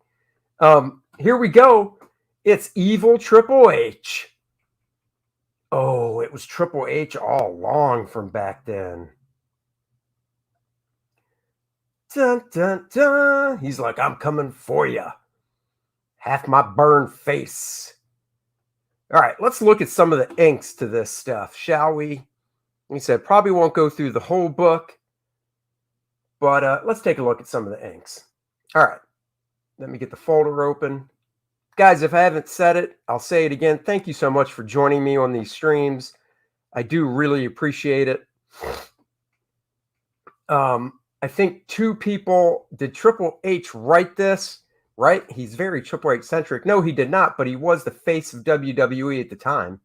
Here we go. It's evil Triple H. Oh, it was Triple H all along from back then. Dun, dun, dun. He's like, I'm coming for you. Half my burned face. All right, let's look at some of the inks to this stuff, shall we? He said, probably won't go through the whole book, but let's take a look at some of the inks. All right, let me get the folder open. Guys, if I haven't said it, I'll say it again. Thank you so much for joining me on these streams. I do really appreciate it. I think 2 people, did Triple H write this? Right? He's very Triple H centric. No, he did not, but he was the face of WWE at the time.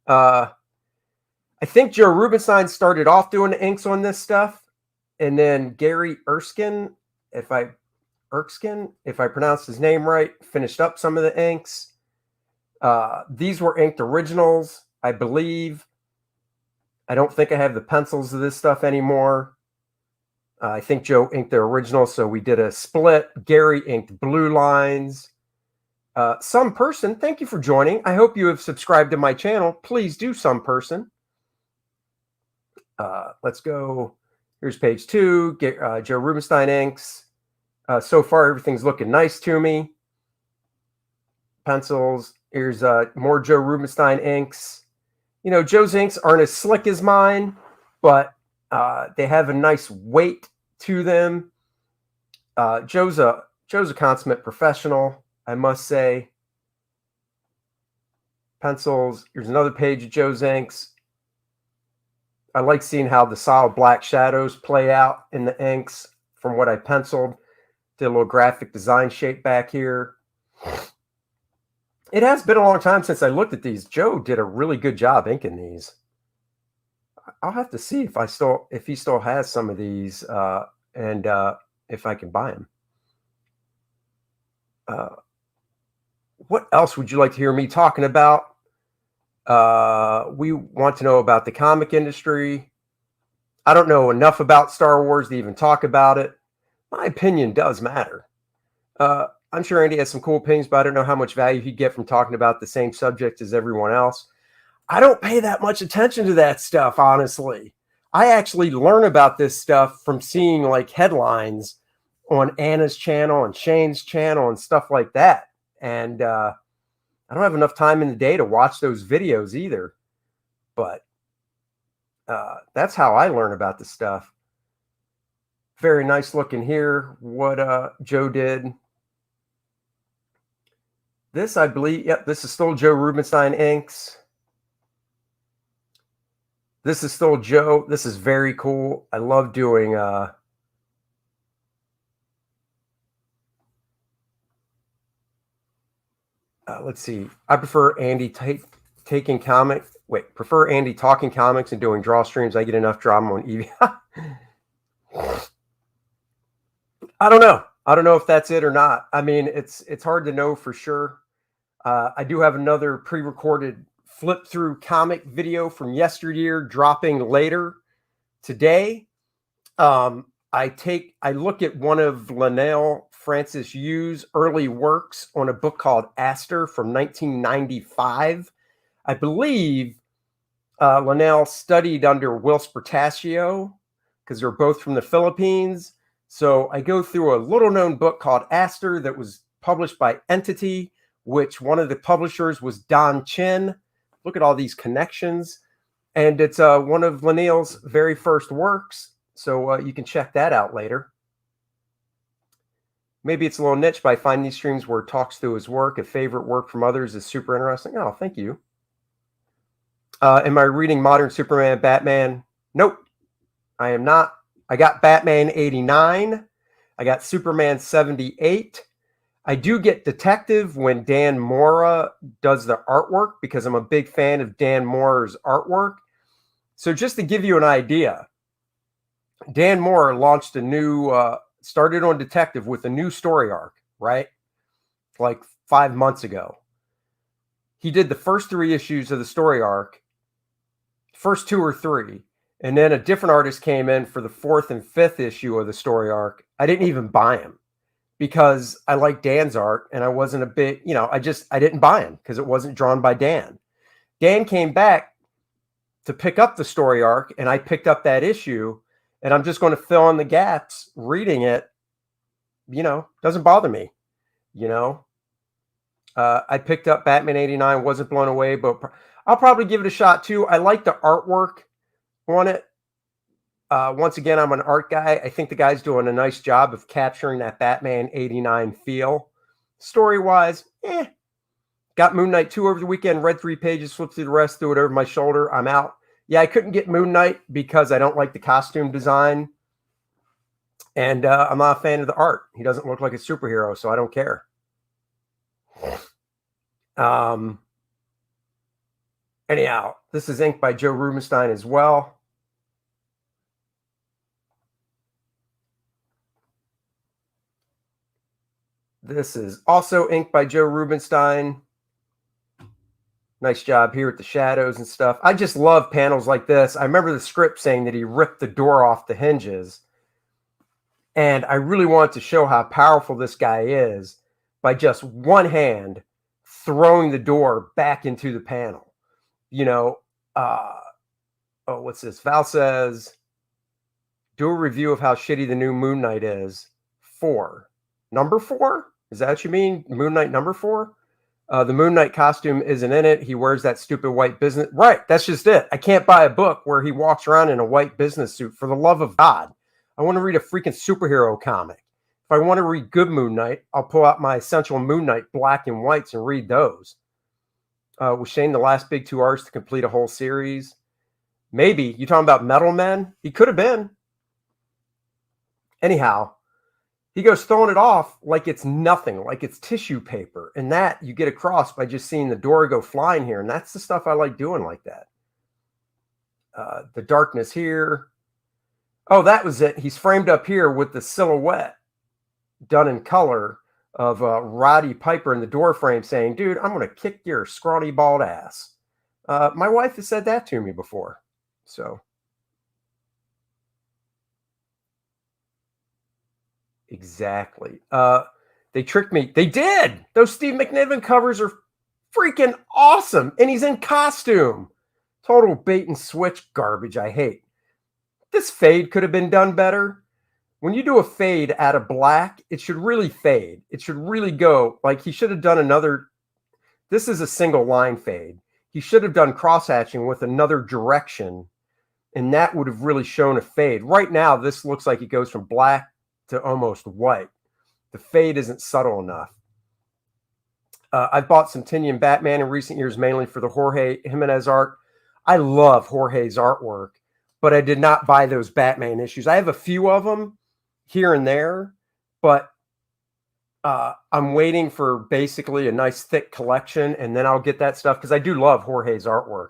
I think Joe Rubenstein started off doing the inks on this stuff, and then Gary Erskine, if I pronounced his name right, finished up some of the inks. These were inked originals, I believe. I don't think I have the pencils of this stuff anymore. I think Joe inked the original, so we did a split. Gary inked blue lines. Some person, thank you for joining. I hope you have subscribed to my channel. Please do, some person. Let's go. Here's page 2. Joe Rubenstein inks. So far, everything's looking nice to me. Pencils. Here's more Joe Rubenstein inks. You know, Joe's inks aren't as slick as mine, but they have a nice weight to them. Joe's a consummate professional, I must say. Pencils. Here's another page of Joe's inks. I like seeing how the solid black shadows play out in the inks from what I penciled. Did a little graphic design shape back here. It has been a long time since I looked at these. Joe did a really good job inking these. I'll have to see if he still has some of these and if I can buy them. What else would you like to hear me talking about? We want to know about the comic industry. I don't know enough about Star Wars to even talk about it. My opinion does matter. I'm sure Andy has some cool opinions, but I don't know how much value he'd get from talking about the same subject as everyone else. I don't pay that much attention to that stuff, honestly. I actually learn about this stuff from seeing like headlines on Anna's channel and Shane's channel and stuff like that. And I don't have enough time in the day to watch those videos either. But that's how I learn about the stuff. Very nice looking here, what Joe did. This, I believe, yep, this is still Joe Rubenstein inks. This is still Joe. This is very cool. I love doing let's see. I prefer Andy taking comics. Prefer Andy talking comics and doing draw streams. I get enough drama on EV. I don't know. I don't know if that's it or not. I mean, it's hard to know for sure. I do have another pre-recorded flip through comic video from yesteryear dropping later today. I look at one of Linnell Francis Yu's early works on a book called Astor from 1995. I believe Linnell studied under Whilce Portacio because they're both from the Philippines. So I go through a little known book called Astor that was published by Entity, which one of the publishers was Don Chin. Look at all these connections. And it's one of Linnell's very first works. So you can check that out later. Maybe it's a little niche, but I find these streams where it talks through his work. A favorite work from others is super interesting. Oh, thank you. Am I reading Modern Superman, Batman? Nope, I am not. I got Batman 89. I got Superman 78. I do get Detective when Dan Mora does the artwork because I'm a big fan of Dan Mora's artwork. So just to give you an idea, Dan Mora launched a new, started on Detective with a new story arc, right? Like 5 months ago. He did the first 3 issues of the story arc, first 2 or 3, and then a different artist came in for the 4th and 5th issue of the story arc. I didn't even buy him because I like Dan's art and I wasn't a big, I didn't buy him because it wasn't drawn by Dan. Dan came back to pick up the story arc and I picked up that issue and I'm just going to fill in the gaps reading it. Doesn't bother me, I picked up Batman 89, wasn't blown away, but I'll probably give it a shot too. I like the artwork on it. Once again, I'm an art guy. I think the guy's doing a nice job of capturing that Batman 89 feel. Story-wise, Got Moon Knight 2 over the weekend, read 3 pages, flipped through the rest, threw it over my shoulder. I'm out. Yeah, I couldn't get Moon Knight because I don't like the costume design. And I'm not a fan of the art. He doesn't look like a superhero, so I don't care. Anyhow, this is inked by Joe Rubenstein as well. This is also inked by Joe Rubenstein. Nice job here with the shadows and stuff. I just love panels like this. I remember the script saying that he ripped the door off the hinges. And I really want to show how powerful this guy is by just one hand throwing the door back into the panel. What's this? Val says, do a review of how shitty the new Moon Knight is. 4. Number 4? Is that what you mean? Moon Knight number 4? The Moon Knight costume isn't in it. He wears that stupid white business. Right. That's just it. I can't buy a book where he walks around in a white business suit. For the love of God. I want to read a freaking superhero comic. If I want to read good Moon Knight, I'll pull out my Essential Moon Knight black and whites and read those. Was Shane the last big 2 artists to complete a whole series? Maybe. You talking about Metal Men? He could have been. Anyhow, he goes throwing it off like it's nothing, like it's tissue paper. And that you get across by just seeing the door go flying here. And that's the stuff I like doing like that. The darkness here. Oh, that was it. He's framed up here with the silhouette done in color of Roddy Piper in the door frame saying, dude, I'm going to kick your scrawny bald ass. My wife has said that to me before. So. Exactly. They tricked me. They did. Those Steve McNiven covers are freaking awesome. And he's in costume. Total bait and switch garbage I hate. This fade could have been done better. When you do a fade out of black, it should really fade. It should really go. Like he should have done another. This is a single line fade. He should have done cross hatching with another direction. And that would have really shown a fade. Right now, this looks like it goes from black to almost white. The fade isn't subtle enough. I've bought some Tinian Batman in recent years, mainly for the Jorge Jimenez art. I love Jorge's artwork, but I did not buy those Batman issues. I have a few of them here and there, but I'm waiting for basically a nice thick collection, and then I'll get that stuff because I do love Jorge's artwork.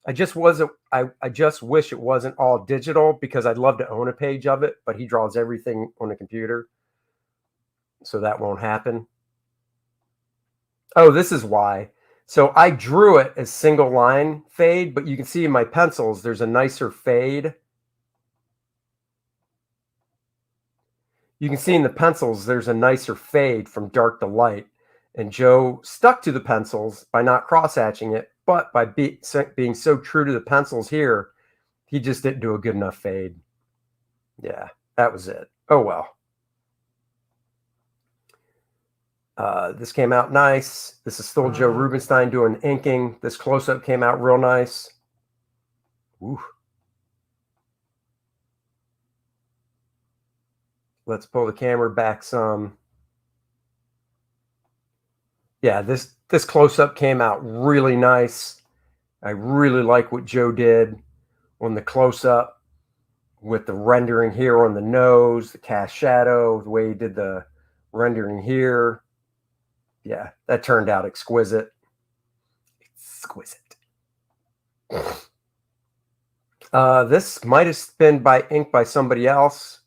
I just wish it wasn't all digital because I'd love to own a page of it, but he draws everything on the computer. So that won't happen. Oh, this is why. So I drew it as single line fade, but you can see in my pencils, there's a nicer fade. You can see in the pencils, there's a nicer fade from dark to light. And Joe stuck to the pencils by not cross-hatching it, but by being so true to the pencils here, he just didn't do a good enough fade. Yeah, that was it. Oh, well. This came out nice. This is still Joe Rubenstein doing inking. This close-up came out real nice. Ooh. Let's pull the camera back some. Yeah, this close-up came out really nice. I really like what Joe did on the close-up with the rendering here on the nose, the cast shadow, the way he did the rendering here. Yeah, that turned out exquisite. Exquisite. This might have been inked by somebody else.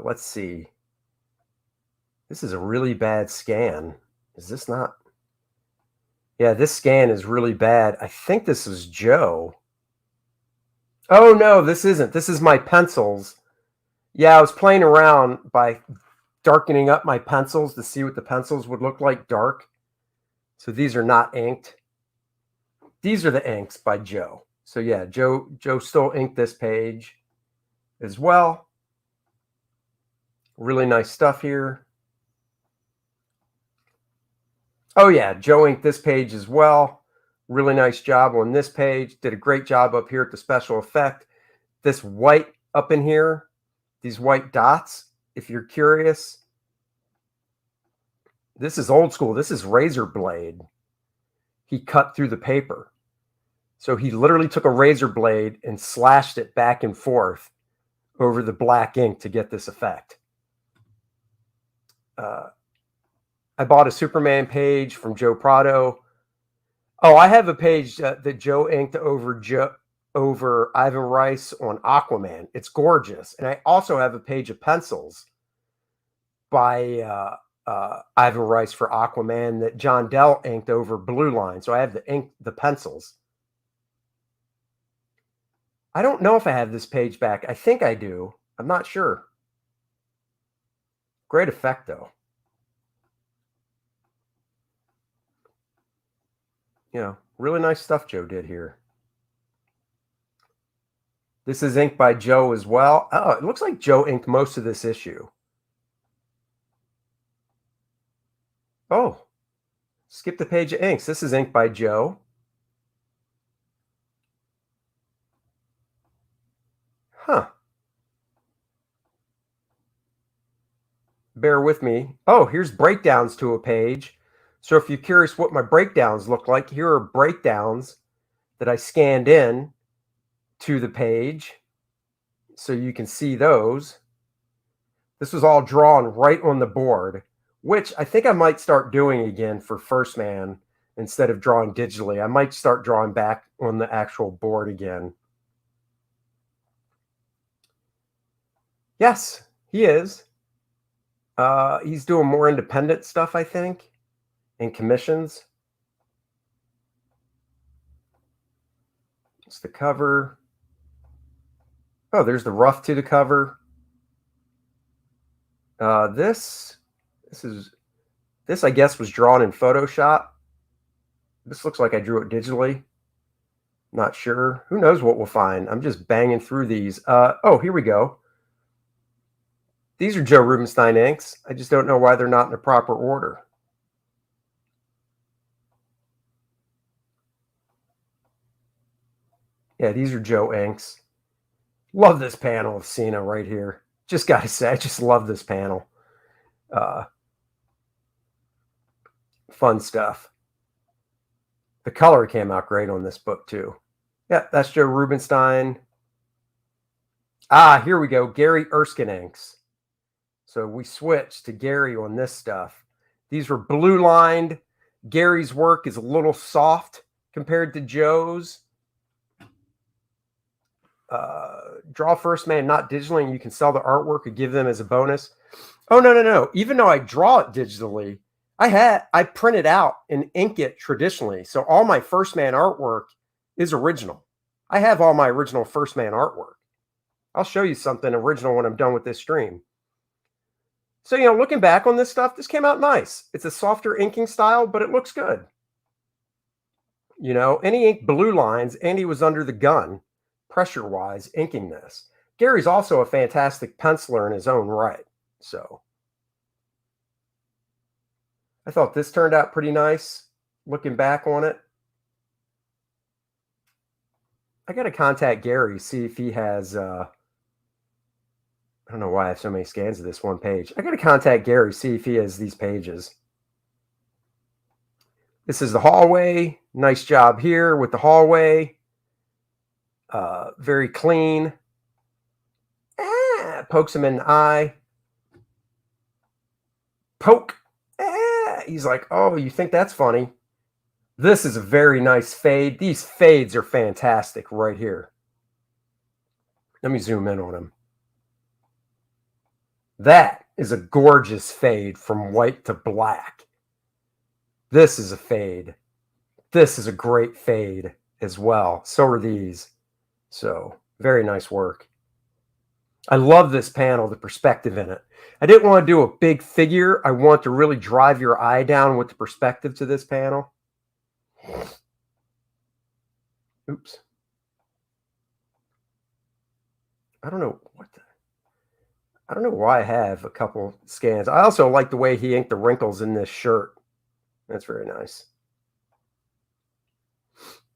Let's see. This is a really bad scan. Is this not? Yeah, this scan is really bad. I think this is Joe. Oh, no, this isn't. This is my pencils. Yeah, I was playing around by darkening up my pencils to see what the pencils would look like dark. So these are not inked. These are the inks by Joe. So yeah, Joe still inked this page as well. Really nice stuff here. Oh yeah, Joe inked this page as well. Really nice job on this page. Did a great job up here at the special effect. This white up in here, these white dots, if you're curious. This is old school. This is razor blade. He cut through the paper. So he literally took a razor blade and slashed it back and forth over the black ink to get this effect. I bought a Superman page from Joe Prado. Oh, I have a page that Joe inked over Ivan Rice on Aquaman. It's gorgeous. And I also have a page of pencils by Ivan Rice for Aquaman that John Dell inked over Blue Line. So I have the pencils. I don't know if I have this page back. I think I do. I'm not sure. Great effect, though. You know, really nice stuff Joe did here. This is inked by Joe as well. Oh, it looks like Joe inked most of this issue. Oh, skip the page of inks. This is inked by Joe. Huh. Bear with me. Oh, here's breakdowns to a page. So if you're curious what my breakdowns look like, here are breakdowns that I scanned in to the page. So you can see those. This was all drawn right on the board, which I think I might start doing again for First Man instead of drawing digitally. I might start drawing back on the actual board again. Yes, he is. He's doing more independent stuff, I think, and commissions. It's the cover. Oh, there's the rough to the cover. This I guess was drawn in Photoshop. This looks like I drew it digitally. Not sure. Who knows what we'll find? I'm just banging through these. Oh, here we go. These are Joe Rubenstein inks. I just don't know why they're not in the proper order. Yeah, these are Joe inks. Love this panel of Cena right here. Just got to say, I just love this panel. Fun stuff. The color came out great on this book, too. Yeah, that's Joe Rubenstein. Ah, here we go. Gary Erskine inks. So we switched to Gary on this stuff. These were blue lined. Gary's work is a little soft compared to Joe's. Draw First Man not digitally, and you can sell the artwork or give them as a bonus. Oh, no. Even though I draw it digitally, I print it out and ink it traditionally. So all my First Man artwork is original. I have all my original First Man artwork. I'll show you something original when I'm done with this stream. So, you know, looking back on this stuff, this came out nice. It's a softer inking style, but it looks good. You know, and he inked blue lines, and he was under the gun, pressure-wise, inking this. Gary's also a fantastic penciler in his own right. So I thought this turned out pretty nice, looking back on it. I got to contact Gary, see if he has I don't know why I have so many scans of this one page. I got to contact Gary, see if he has these pages. This is the hallway. Nice job here with the hallway. Very clean. Pokes him in the eye. Poke. He's like, oh, you think that's funny? This is a very nice fade. These fades are fantastic right here. Let me zoom in on him. That is a gorgeous fade from white to black. This is a fade. This is a great fade as well. So are these. So very nice work. I love this panel, the perspective in it. I didn't want to do a big figure. I want to really drive your eye down with the perspective to this panel. Oops. I don't know why I have a couple scans. I also like the way he inked the wrinkles in this shirt. That's very nice.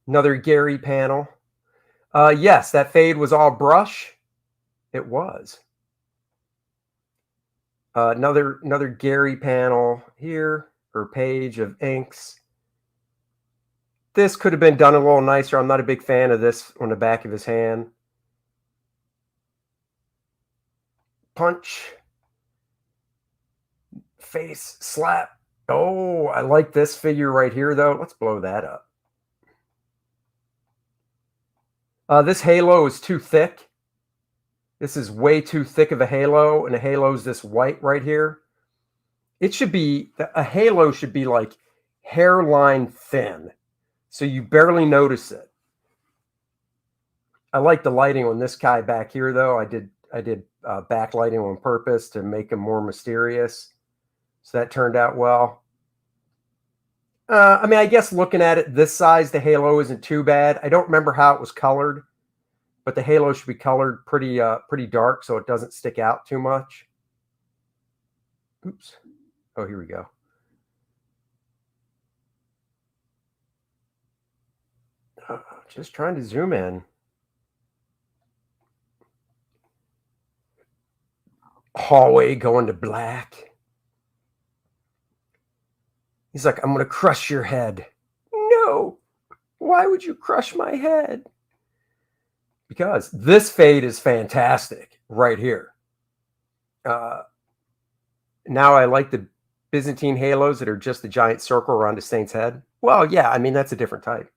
Another Gary panel. Yes, that fade was all brush. It was. Another Gary panel here, or page of inks. This could have been done a little nicer. I'm not a big fan of this on the back of his hand. Punch. Face slap. Oh, I like this figure right here, though. Let's blow that up. This halo is too thick. This is way too thick of a halo, and the halo is this white right here. It should be, a halo should be like hairline thin, so you barely notice it. I like the lighting on this guy back here, though. I did backlighting on purpose to make him more mysterious, so that turned out well. I mean, I guess looking at it this size, the halo isn't too bad. I don't remember how it was colored, but the halo should be colored pretty dark so it doesn't stick out too much. Oops. Oh, here we go. Just trying to zoom in. Hallway going to black. He's like, I'm going to crush your head. No. Why would you crush my head? Because this fade is fantastic right here. Now I like the Byzantine halos that are just the giant circle around a saint's head. Well, yeah, I mean, that's a different type.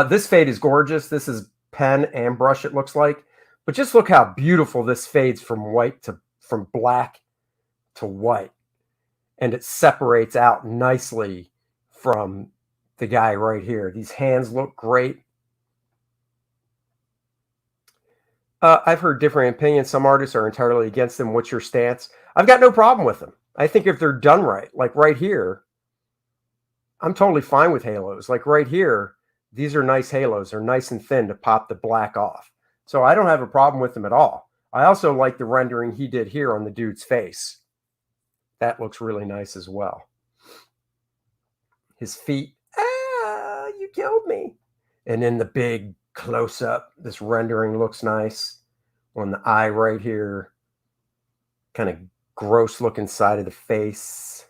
This fade is gorgeous. This is pen and brush, it looks like. But just look how beautiful this fades from black to white. And it separates out nicely from the guy right here. These hands look great. I've heard different opinions. Some artists are entirely against them. What's your stance? I've got no problem with them. I think if they're done right, like right here, I'm totally fine with halos. Like right here, these are nice halos. They're nice and thin to pop the black off. So I don't have a problem with them at all. I also like the rendering he did here on the dude's face. That looks really nice as well. His feet, you killed me. And then the big close-up, this rendering looks nice on the eye right here. Kind of gross looking side of the face.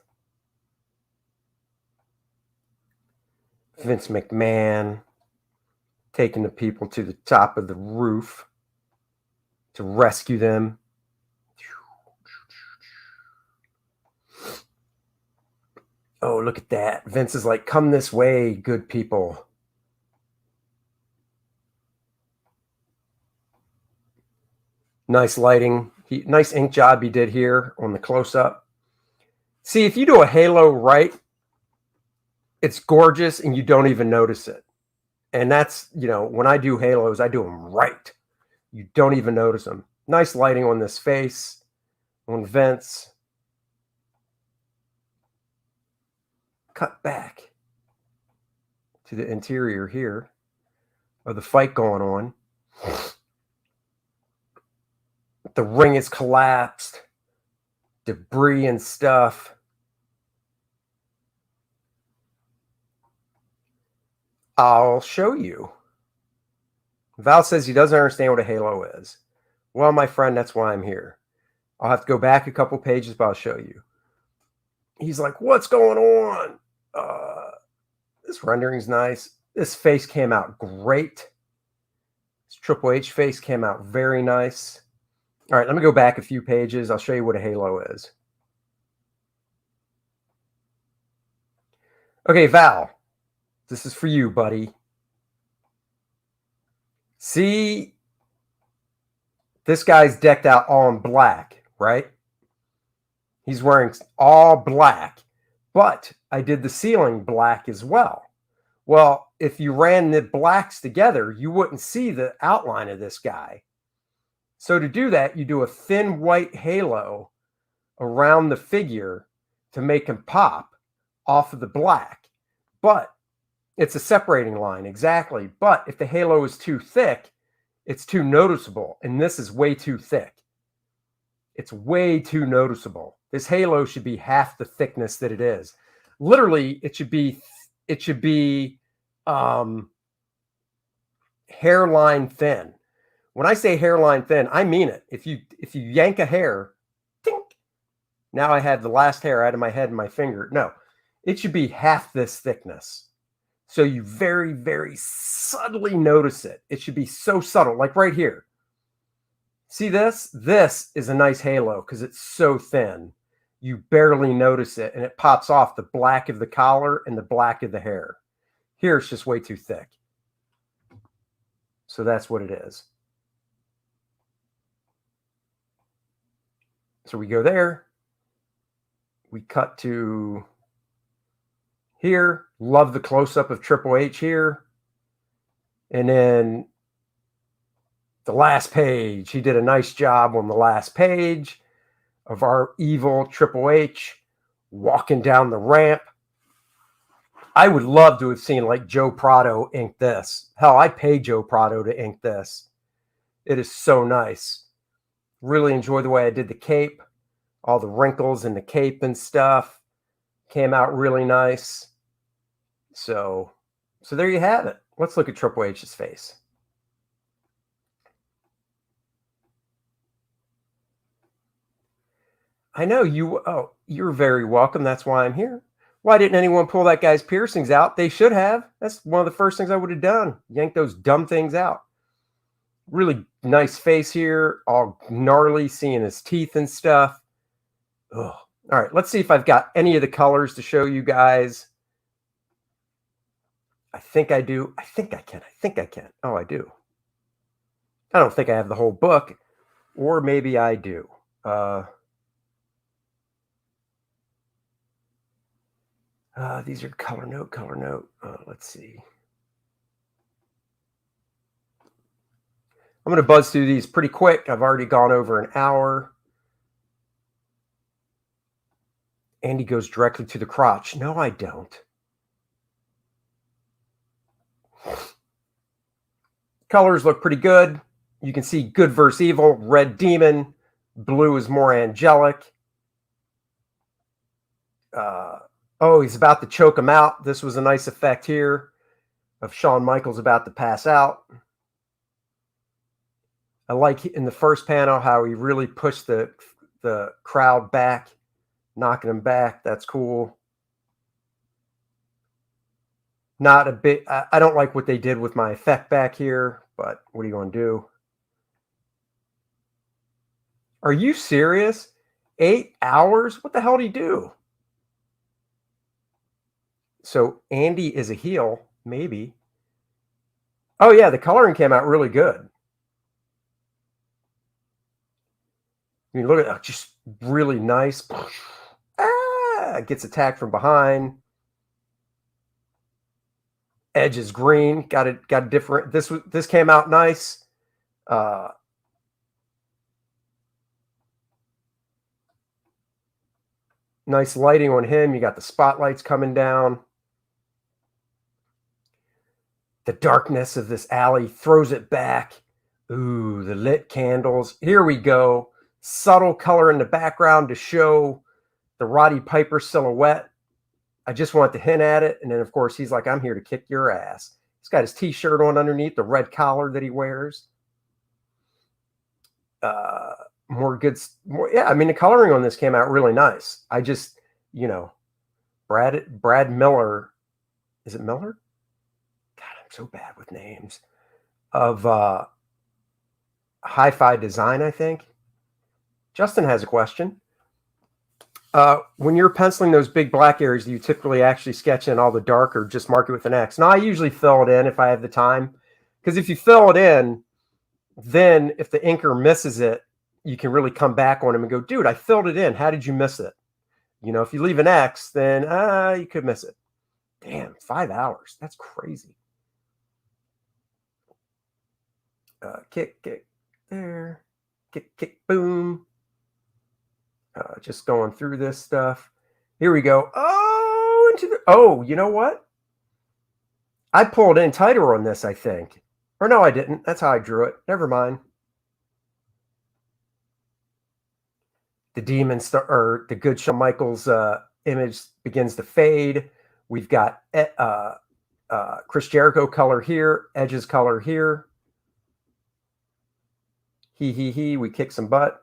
Vince McMahon taking the people to the top of the roof to rescue them. Oh, look at that. Vince is like, come this way, good people. Nice lighting. Nice ink job he did here on the close-up. See, if you do a halo right, it's gorgeous and you don't even notice it. And that's, when I do halos, I do them right. You don't even notice them. Nice lighting on this face, on Vince. Cut back to the interior here of the fight going on. The ring is collapsed. Debris and stuff. I'll show you. Val says he doesn't understand what a halo is. Well, my friend, that's why I'm here. I'll have to go back a couple pages, but I'll show you. He's like, what's going on? This rendering's nice. This face came out great. This Triple H face came out very nice. All right, let me go back a few pages. I'll show you what a halo is. Okay, Val, this is for you, buddy. See, this guy's decked out all in black, right? He's wearing all black, but I did the ceiling black as well. Well, if you ran the blacks together, you wouldn't see the outline of this guy. So to do that, you do a thin white halo around the figure to make him pop off of the black. But it's a separating line, exactly. But if the halo is too thick, it's too noticeable. And this is way too thick. It's way too noticeable. This halo should be half the thickness that it is. Literally, it should be hairline thin. When I say hairline thin, I mean it. If you yank a hair, tink, now I have the last hair out of my head and my finger. No, it should be half this thickness. So you very, very subtly notice it. It should be so subtle, like right here. See this? This is a nice halo because it's so thin. You barely notice it, and it pops off the black of the collar and the black of the hair. Here, it's just way too thick. So that's what it is. So we go there. We cut to here. Love the close-up of Triple H here. And then the last page. He did a nice job on the last page of our evil Triple H walking down the ramp. I would love to have seen like Joe Prado ink this. Hell, I'd pay Joe Prado to ink this. It is so nice. Really enjoy the way I did the cape. All the wrinkles in the cape and stuff came out really nice. So there you have it. Let's look at Triple H's face. I know you. Oh, you're very welcome. That's why I'm here. Why didn't anyone pull that guy's piercings out? They should have. That's one of the first things I would have done. Yank those dumb things out. Really nice face here. All gnarly, seeing his teeth and stuff. Ugh. All right, let's see if I've got any of the colors to show you guys. I think I do. I think I can. Oh, I do. I don't think I have the whole book. Or maybe I do. These are color note. Let's see. I'm going to buzz through these pretty quick. I've already gone over an hour. Andy goes directly to the crotch. No, I don't. Colors look pretty good. You can see good versus evil. Red demon. Blue is more angelic. Oh, he's about to choke him out. This was a nice effect here of Shawn Michaels about to pass out. I like in the first panel how he really pushed the crowd back, knocking him back. That's cool. Not a bit. I don't like what they did with my effect back here, but what are you going to do? Are you serious? 8 hours? What the hell did he do? So Andy is a heel, maybe. Oh, yeah, the coloring came out really good. I mean, look at that, just really nice. Gets attacked from behind. Edge is green. Got a different. This came out nice. Nice lighting on him. You got the spotlights coming down. The darkness of this alley throws it back. Ooh, the lit candles. Here we go. Subtle color in the background to show the Roddy Piper silhouette. I just want to hint at it. And then, of course, he's like, I'm here to kick your ass. He's got his T-shirt on underneath, the red collar that he wears. more good, more, yeah. I mean, the coloring on this came out really nice. I just, Brad Miller, is it Miller? God, I'm so bad with names. Of Hi-Fi Design, I think. Justin has a question. When you're penciling those big black areas, do you typically actually sketch in all the dark or just mark it with an X? No, I usually fill it in if I have the time. Because if you fill it in, then if the inker misses it, you can really come back on him and go, dude, I filled it in. How did you miss it? If you leave an X, then you could miss it. Damn, 5 hours. That's crazy. Kick, there. Kick, boom. Just going through this stuff. Here we go. Oh, you know what? I pulled in tighter on this, I think. Or no, I didn't. That's how I drew it. Never mind. The demon or the good Shawn Michaels image begins to fade. We've got Chris Jericho color here, Edge's color here. We kick some butt.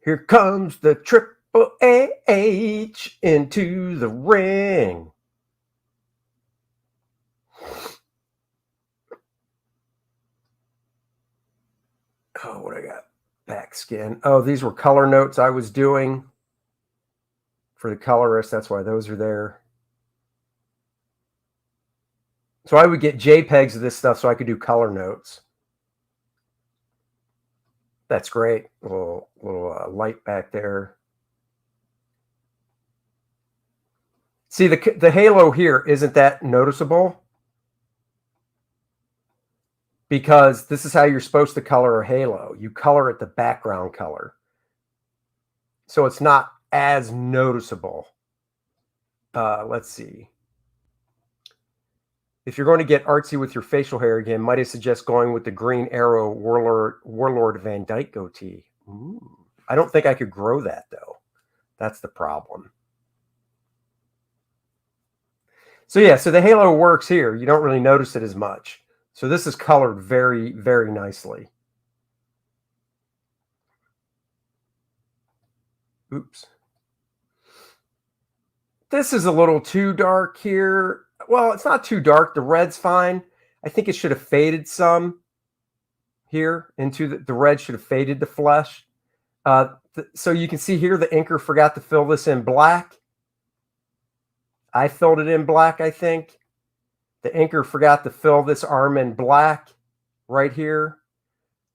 Here comes the Triple H into the ring. Oh, what I got? Back skin. Oh, these were color notes I was doing for the colorist. That's why those are there. So I would get JPEGs of this stuff so I could do color notes. That's great. Little light back there. See, the halo here isn't that noticeable because this is how you're supposed to color a halo. You color it the background color. So it's not as noticeable. Let's see. If you're going to get artsy with your facial hair again, might I suggest going with the Green Arrow Warlord Van Dyke goatee? Ooh. I don't think I could grow that, though. That's the problem. So, yeah, so the halo works here. You don't really notice it as much. So this is colored very, very nicely. Oops. This is a little too dark here. Well, it's not too dark. The red's fine. I think it should have faded some here into the red should have faded the flesh. So you can see here the inker forgot to fill this in black. I filled it in black, I think. The inker forgot to fill this arm in black right here.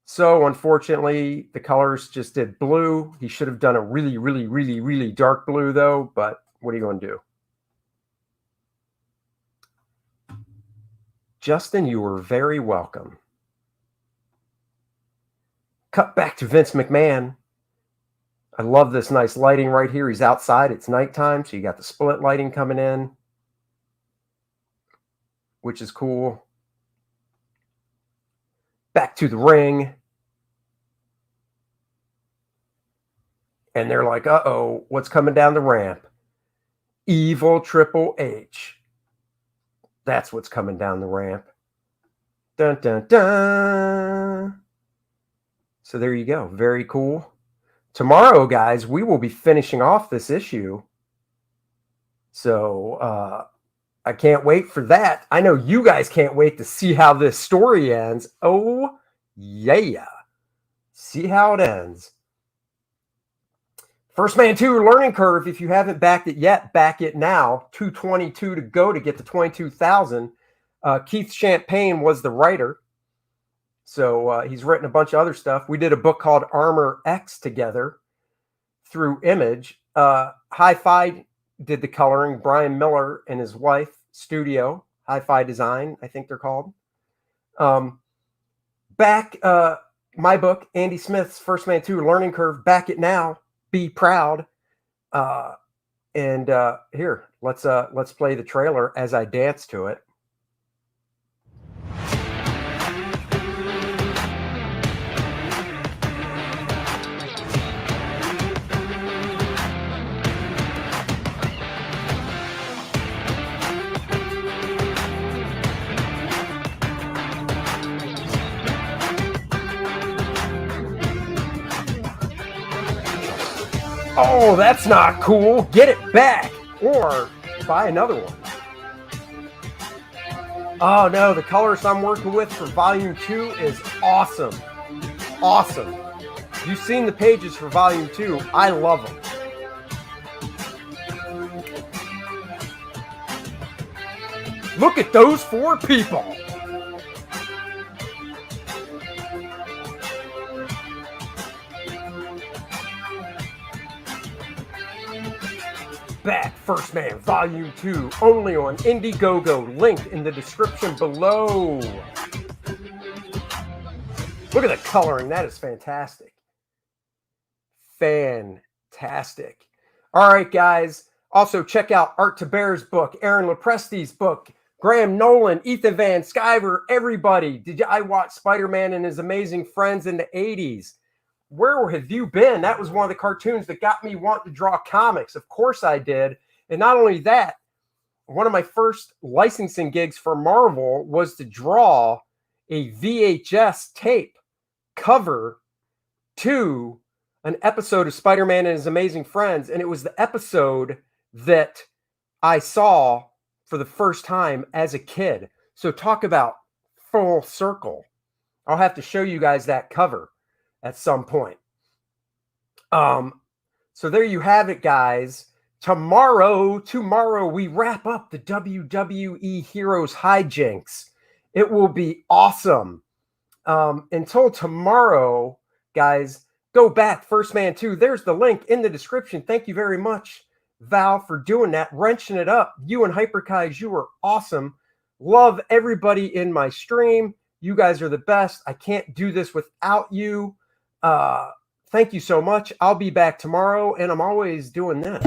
So unfortunately, the colors just did blue. He should have done a really, really, really, really dark blue though, but what are you going to do? Justin, you were very welcome. Cut back to Vince McMahon. I love this nice lighting right here. He's outside. It's nighttime, so you got the split lighting coming in, which is cool. Back to the ring. And they're like, uh-oh, what's coming down the ramp? Evil Triple H. That's what's coming down the ramp. Dun, dun, dun. So there you go. Very cool. Tomorrow, guys, we will be finishing off this issue. So I can't wait for that. I know you guys can't wait to see how this story ends. Oh, yeah. See how it ends. First Man 2 learning curve. If you haven't backed it yet, back it now. 222 to go to get to 22,000. Keith Champagne was the writer. So he's written a bunch of other stuff. We did a book called Armor X together through Image. Hi-Fi did the coloring. Brian Miller and his wife, Studio. Hi-Fi Design, I think they're called. My book, Andy Smith's First Man 2 Learning Curve. Back it now. Be proud. Here, let's play the trailer as I dance to it. Oh, that's not cool. Get it back or buy another one. Oh no, the colors I'm working with for volume 2 is awesome. Awesome. You've seen the pages for volume 2. I love them. Look at those 4 people. Back First Man Volume 2 only on Indiegogo, linked in the description below. Look at the coloring. That is fantastic. Fantastic. All right, guys. Also, check out Art to Bear's book, Aaron Lopresti's book, Graham Nolan, Ethan Van Sciver, everybody. I watch Spider-Man and His Amazing Friends in the 80s. Where have you been? That was one of the cartoons that got me wanting to draw comics. Of course I did. And not only that, one of my first licensing gigs for Marvel was to draw a VHS tape cover to an episode of Spider-Man and His Amazing Friends. And it was the episode that I saw for the first time as a kid. So talk about full circle. I'll have to show you guys that cover at some point. So there you have it, guys. Tomorrow we wrap up the WWE Heroes hijinks. It will be awesome. Until tomorrow, guys, go back First Man 2. There's the link in the description. Thank you very much, Val, for doing that, wrenching it up. You and Hyperkais, you are awesome. Love everybody in my stream. You guys are the best. I can't do this without you. Thank you so much. I'll be back tomorrow, and I'm always doing this.